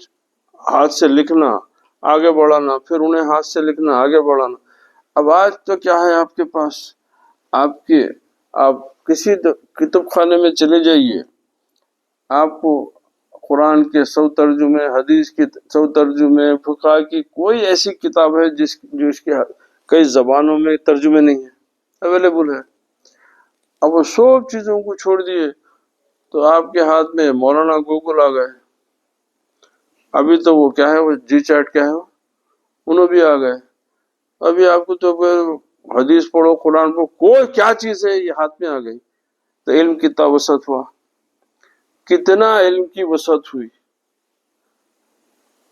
ہاتھ سے لکھنا، آگے بڑھانا، پھر انہیں ہاتھ سے لکھنا، آگے بڑھانا۔ اب آج تو کیا ہے آپ کے پاس، آپ کسی کتب خانے میں چلے جائیے، آپ کو قرآن کے 100 ترجمے، حدیث کے 100 ترجمے، فقہ کی کوئی ایسی کتاب ہے جو اس کے کئی زبانوں میں ترجمے نہیں ہے، اویلیبل ہے۔ اب وہ سب چیزوں کو چھوڑ دیے تو آپ کے ہاتھ میں مولانا گوگل آ گئے، ابھی تو وہ کیا ہے، وہ جی چیٹ کیا ہے، انہوں بھی آ گئے، ابھی آپ کو تو حدیث پڑھو، قرآن پڑھو، کوئی کیا چیز ہے یہ ہاتھ میں آ گئی۔ تو علم کتنا وسعت ہوا، کتنا علم کی وسعت ہوئی،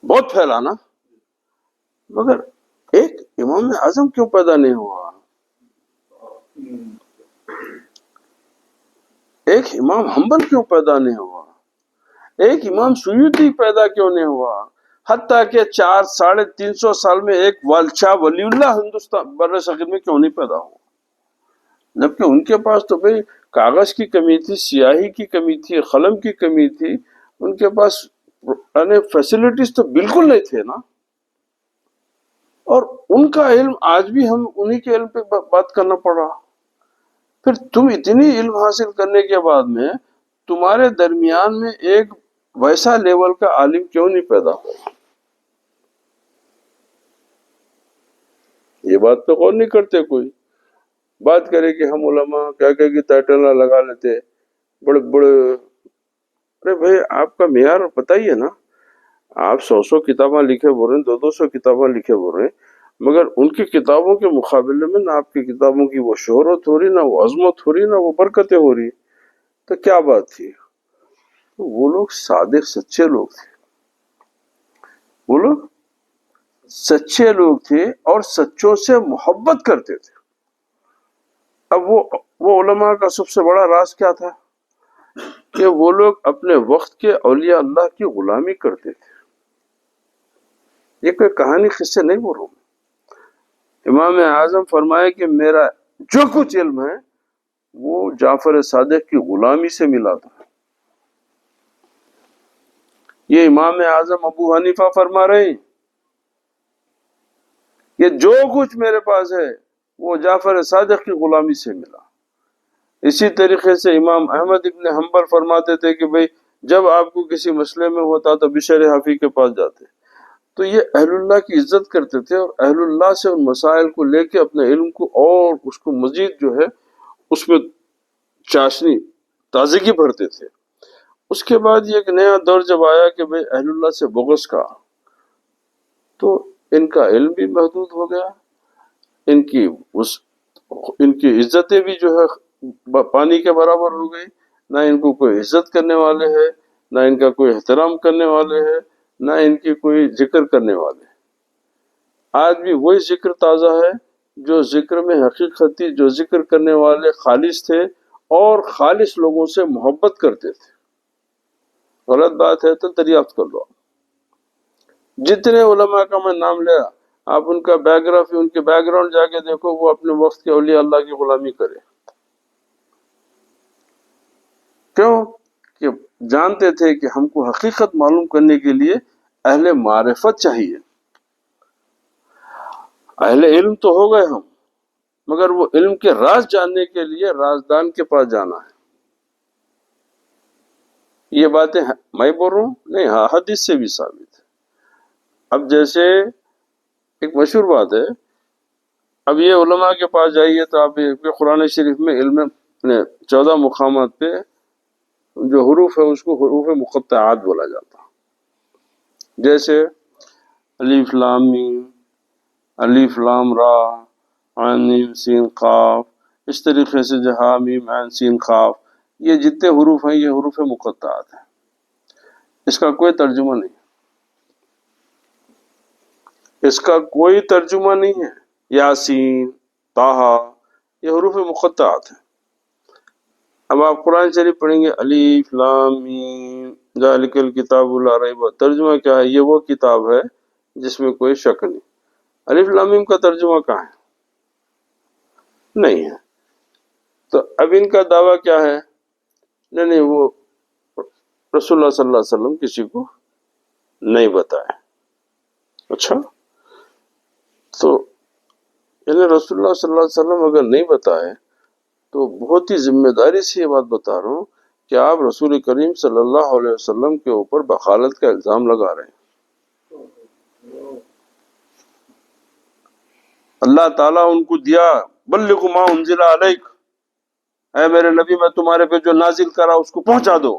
بہت پھیلا نا۔ مگر ایک امام اعظم کیوں پیدا نہیں ہوا، ایک امام حنبل کیوں پیدا نہیں ہوا، ایک امام سیوطی پیدا کیوں نہیں ہوا، حتیٰ کہ 350 سال میں ایک شاہ ولی اللہ ہندوستان بر صغیر میں کیوں نہیں پیدا ہوا، جبکہ ان کے پاس تو بھئی کاغذ کی کمی تھی، سیاہی کی کمی تھی، قلم کی کمی تھی، ان کے پاس فیسلٹیز تو بالکل نہیں تھے نا۔ اور ان کا علم آج بھی ہم انہی کے علم پہ بات کرنا پڑ رہا۔ پھر تم اتنی علم حاصل کرنے کے بعد میں تمہارے درمیان میں ایک ویسا لیول کا عالم کیوں نہیں پیدا ہو، یہ بات پہ غور نہیں کرتے کوئی۔ بات کرے کہ ہم علماء کیا کہ ٹائٹل نہ لگا لیتے بڑے بڑے، ارے بھائی آپ کا معیار بتائیے نا، آپ 100 کتابیں لکھے بول رہے ہیں، 200 کتابیں لکھے بول رہے ہیں، مگر ان کی کتابوں کے مقابلے میں نہ آپ کی کتابوں کی وہ شہرت ہو رہی، نہ وہ عظمت ہو رہی، نہ وہ برکتیں ہو رہی، تو کیا بات تھی؟ وہ لوگ صادق سچے لوگ تھے، وہ لوگ سچے لوگ تھے اور سچوں سے محبت کرتے تھے۔ اب وہ علماء کا سب سے بڑا راز کیا تھا کہ وہ لوگ اپنے وقت کے اولیاء اللہ کی غلامی کرتے تھے۔ یہ کوئی کہانی قصے نہیں بول رہا ہوں۔ امام اعظم فرمائے کہ میرا جو کچھ علم ہے وہ جعفر صادق کی غلامی سے ملا تھا۔ یہ امام اعظم ابو حنیفہ فرما رہے ہیں کہ جو کچھ میرے پاس ہے وہ جعفر صادق کی غلامی سے ملا۔ اسی طریقے سے امام احمد ابن حنبل فرماتے تھے کہ بھئی جب آپ کو کسی مسئلے میں ہوتا تو بشر حفیظ کے پاس جاتے۔ تو یہ اہل اللہ کی عزت کرتے تھے اور اہل اللہ سے ان مسائل کو لے کے اپنے علم کو اور اس کو مزید جو ہے اس میں چاشنی تازگی بھرتے تھے۔ اس کے بعد یہ ایک نیا دور جب آیا کہ بھئی اہل اللہ سے بغض کا، تو ان کا علم بھی محدود ہو گیا، ان کی عزتیں بھی جو ہے پانی کے برابر ہو گئی، نہ ان کو کوئی عزت کرنے والے ہیں، نہ ان کا کوئی احترام کرنے والے ہیں، نہ ان کی کوئی ذکر کرنے والے. آج بھی وہی ذکر تازہ ہے جو ذکر میں حقیقت تھی، جو ذکر کرنے والے خالص تھے اور خالص لوگوں سے محبت کرتے تھے. غلط بات ہے تو دریافت کر لو. جتنے علماء کا میں نام لیا، آپ ان کا بایوگرافی، ان کے بیک گراؤنڈ جا کے دیکھو، وہ اپنے وقت کے اولیاء اللہ کی غلامی کرے. کیوں؟ کہ جانتے تھے کہ ہم کو حقیقت معلوم کرنے کے لیے اہل معرفت چاہیے. اہل علم تو ہو گئے ہم، مگر وہ علم کے راز جاننے کے لیے رازدان کے پاس جانا ہے. یہ باتیں میں بول رہا ہوں نہیں، ہاں حدیث سے بھی ثابت ہے. اب جیسے ایک مشہور بات ہے، اب یہ علماء کے پاس جائیے تو آپ قرآن شریف میں علم 14 مقامات پہ جو حروف ہے اس کو حروف مقطعات بولا جاتا. جیسے الف لام میم، الف لام را، عین میم سین قاف، اس طریقے سے جو ہا میم عین سین قاف، یہ جتنے حروف ہیں یہ حروف مقطعات ہیں. اس کا کوئی ترجمہ نہیں، اس کا کوئی ترجمہ نہیں ہے. یاسین، طٰہٰ، یہ حروف مقطعات ہیں. اب آپ قرآن شریف پڑھیں گے الف لام میم ذالک الکتاب لا ریب، ترجمہ کیا ہے؟ یہ وہ کتاب ہے جس میں کوئی شک نہیں. الف لام میم کا ترجمہ کہاں ہے؟ نہیں ہے. تو اب ان کا دعویٰ کیا ہے؟ نہیں وہ رسول اللہ صلی اللہ علیہ وسلم کسی کو نہیں بتائے. اچھا، تو یعنی رسول اللہ صلی اللہ علیہ وسلم اگر نہیں بتائے تو بہت ہی ذمہ داری سے یہ بات بتا رہا ہوں کہ آپ رسول کریم صلی اللہ علیہ وسلم کے اوپر بخالت کا الزام لگا رہے ہیں. اللہ تعالیٰ ان کو دیا بلغ ما انزل علیک، اے میرے نبی میں تمہارے پہ جو نازل کرا اس کو پہنچا دو.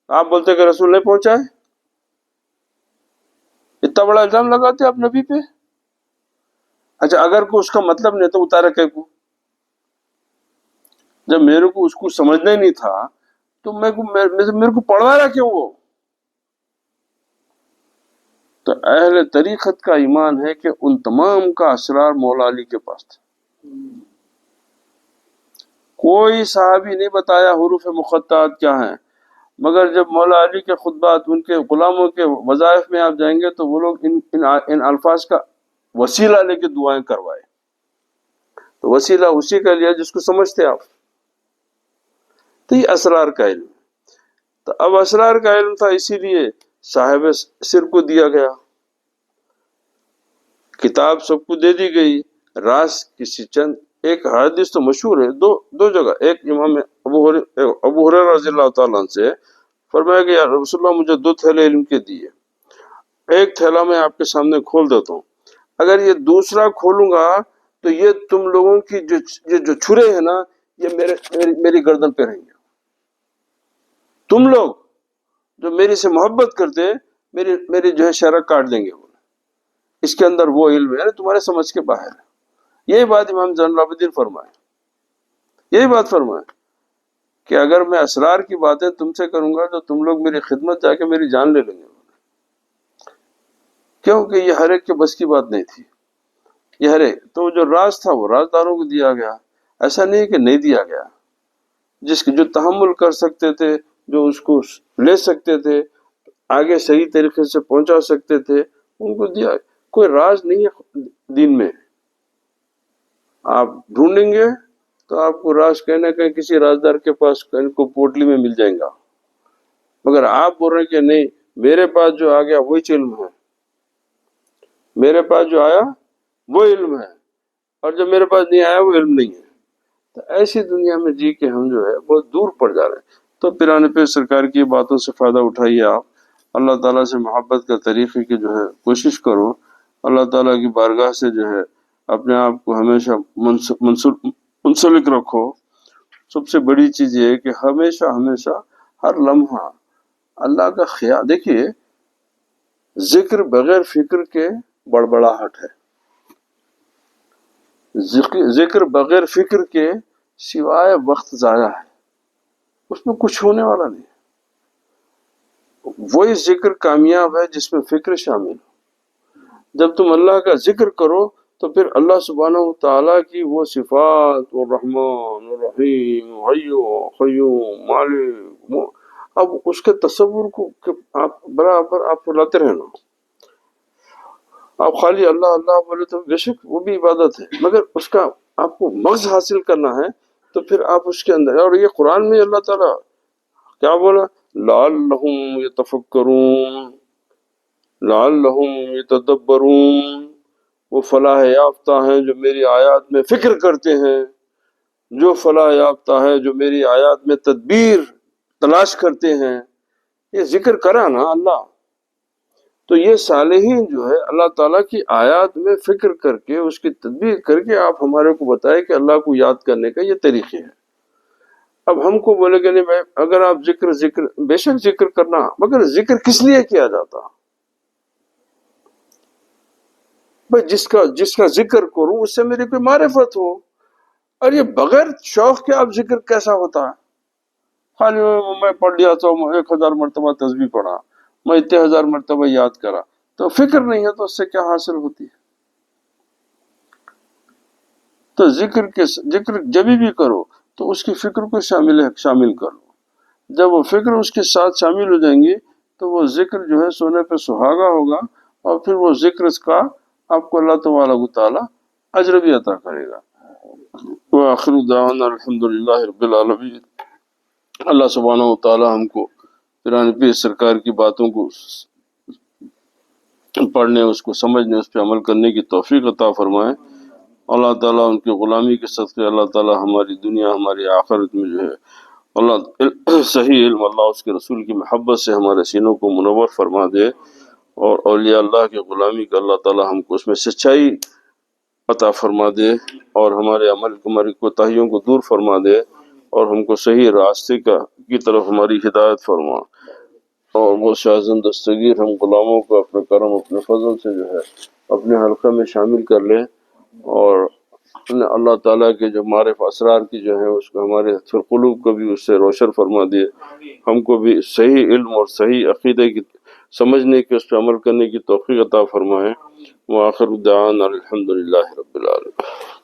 آپ بولتے کہ رسول نہیں پہنچائے، اتنا بڑا الزام لگاتے آپ نبی پہ. اچھا اگر کوئی اس کا مطلب نہیں تو اتارا کہ کو، جب میرے کو اس کو سمجھنا ہی نہیں تھا تو میرے کو پڑھوا رہا کیوں وہ؟ تو اہل طریقت کا ایمان ہے کہ ان تمام کا اسرار مولا علی کے پاس تھا. کوئی صحابی نہیں بتایا حروف مقطعات کیا ہیں، مگر جب مولا علی کے خطبات، ان کے غلاموں کے وظائف میں آپ جائیں گے تو وہ لوگ ان الفاظ کا وسیلہ لے کے دعائیں کروائے. تو وسیلہ اسی کا لیا جس کو سمجھتے آپ. تو یہ اسرار کا علم. تو اب اسرار کا علم تھا، اسی لیے صاحب سر کو دیا گیا، کتاب سب کو دے دی گئی. راز کسی چند، ایک حدیث تو مشہور ہے دو جگہ. ایک امام ابو ہریرہ رضی اللہ تعالیٰ عنہ سے فرمایا کہ یا رسول اللہ مجھے 2 تھیلے علم کے دیے، ایک تھیلا میں آپ کے سامنے کھول دیتا ہوں، اگر یہ دوسرا کھولوں گا تو یہ تم لوگوں کی جو چھرے ہیں نا یہ میری گردن پہ رہیں گے. تم لوگ جو میری سے محبت کرتے میری جو ہے شرح کاٹ دیں گے. اس کے اندر وہ علم ہے تمہارے سمجھ کے باہر ہے. یہی بات امام زین العابدین فرمائے، یہی بات فرمائے کہ اگر میں اسرار کی باتیں تم سے کروں گا تو تم لوگ میری خدمت جا کے میری جان لے لیں گے. کیونکہ یہ ہر ایک کے بس کی بات نہیں تھی. یہ ہر ایک تو جو راز تھا وہ رازداروں کو دیا گیا. ایسا نہیں کہ نہیں دیا گیا، جو تحمل کر سکتے تھے، جو اس کو لے سکتے تھے، آگے صحیح طریقے سے پہنچا سکتے تھے، ان کو دیا. کوئی راز نہیں ہے دین میں. آپ ڈھونڈیں گے تو آپ کو راز کہیں نہ کہیں کسی رازدار کے پاس کہیں کو پوٹلی میں مل جائیں گا. مگر آپ بول رہے ہیں کہ نہیں میرے پاس جو آ گیا وہی علم ہے، میرے پاس جو آیا وہ علم ہے، اور جو میرے پاس نہیں آیا وہ علم نہیں ہے. تو ایسی دنیا میں جی کے ہم جو ہے بہت دور پڑ جا رہے ہیں. تو پیرانے پہ سرکار کی باتوں سے فائدہ اٹھائیے. آپ اللہ تعالیٰ سے محبت کا طریقے کی جو ہے کوشش کرو. اللہ تعالیٰ کی بارگاہ سے جو ہے اپنے آپ کو ہمیشہ منسلک رکھو. سب سے بڑی چیز یہ ہے کہ ہمیشہ ہر لمحہ اللہ کا خیال. دیکھیے ذکر بغیر فکر کے بڑبڑاہٹ ہے، ذکر بغیر فکر کے سوائے وقت ضائع ہے، اس میں کچھ ہونے والا نہیں۔ وہی ذکر کامیاب ہے جس میں فکر شامل ہو۔ جب تم اللہ کا ذکر کرو تو پھر اللہ سبحانہ و تعالیٰ کی وہ صفات، الرحمن الرحیم، حی قیوم مالک، اب اس کے تصور کو کہ آپ برابر آپ بلاتے رہنا، آپ خالی اللہ اللہ بولے تو بے شک وہ بھی عبادت ہے، مگر اس کا آپ کو مغز حاصل کرنا ہے تو پھر آپ اس کے اندر، اور یہ قرآن میں اللہ تعالیٰ کیا بولا، لعلہم یتفکرون، لعلہم یتدبرون، وہ فلاح یافتہ ہیں جو میری آیات میں فکر کرتے ہیں، جو فلاح یافتہ ہے جو میری آیات میں تدبیر تلاش کرتے ہیں۔ یہ ذکر کرا نا اللہ، تو یہ صالحین جو ہے اللہ تعالیٰ کی آیات میں فکر کر کے اس کی تدبیر کر کے آپ ہمارے کو بتائے کہ اللہ کو یاد کرنے کا یہ طریقے ہیں۔ اب ہم کو بولے کہ نہیں بھائی اگر آپ ذکر بے شک ذکر کرنا، مگر ذکر کس لیے کیا جاتا؟ بھائی جس کا ذکر کروں اس سے میری کوئی معرفت ہو، اور یہ بغیر شوق کے آپ ذکر کیسا ہوتا ہے؟ خالی میں پڑھ لیا تو 1000 مرتبہ تسبیح پڑھا، میں اتنے 1000 مرتبہ یاد کرا، تو فکر نہیں ہے تو اس سے کیا حاصل ہوتی ہے؟ تو ذکر جب بھی کرو تو اس کی فکر کو شامل کر لو۔ جب وہ فکر اس کے ساتھ شامل ہو جائیں گی تو وہ ذکر جو ہے سونے پہ سہاگا ہوگا، اور پھر وہ ذکر اس کا آپ کو اللہ تبارک و تعالی اجر بھی عطا کرے گا۔ وآخر دعوانا الحمدللہ رب العالمین۔ اللہ سبحانہ و تعالی ہم کو پیران پیر سرکار کی باتوں کو پڑھنے، اس کو سمجھنے، اس پہ عمل کرنے کی توفیق عطا فرمائے۔ اللہ تعالیٰ ان کی غلامی کے صدقے اللہ تعالیٰ ہماری دنیا ہماری آخرت میں جو ہے اللہ صحیح علم، اللہ اس کے رسول کی محبت سے ہمارے سینوں کو منور فرما دے، اور اولیاء اللہ کی غلامی کا اللہ تعالیٰ ہم کو اس میں سچائی عطا فرما دے، اور ہماری کوتاہیوں کو دور فرما دے، اور ہم کو صحیح راستے کی طرف ہماری ہدایت فرما، اور وہ شاذن دستگیر ہم غلاموں کو اپنے کرم اپنے فضل سے جو ہے اپنے حلقہ میں شامل کر لے، اور اللہ تعالیٰ کے جو معرف اسرار کی جو ہے اس کو ہمارے قلوب کو بھی اس سے روشن فرما دے، ہم کو بھی صحیح علم اور صحیح عقیدے کی سمجھنے کے، اس پہ عمل کرنے کی توفیق عطا فرمائے۔ وآخر دعوانا الحمدللہ رب العالمین۔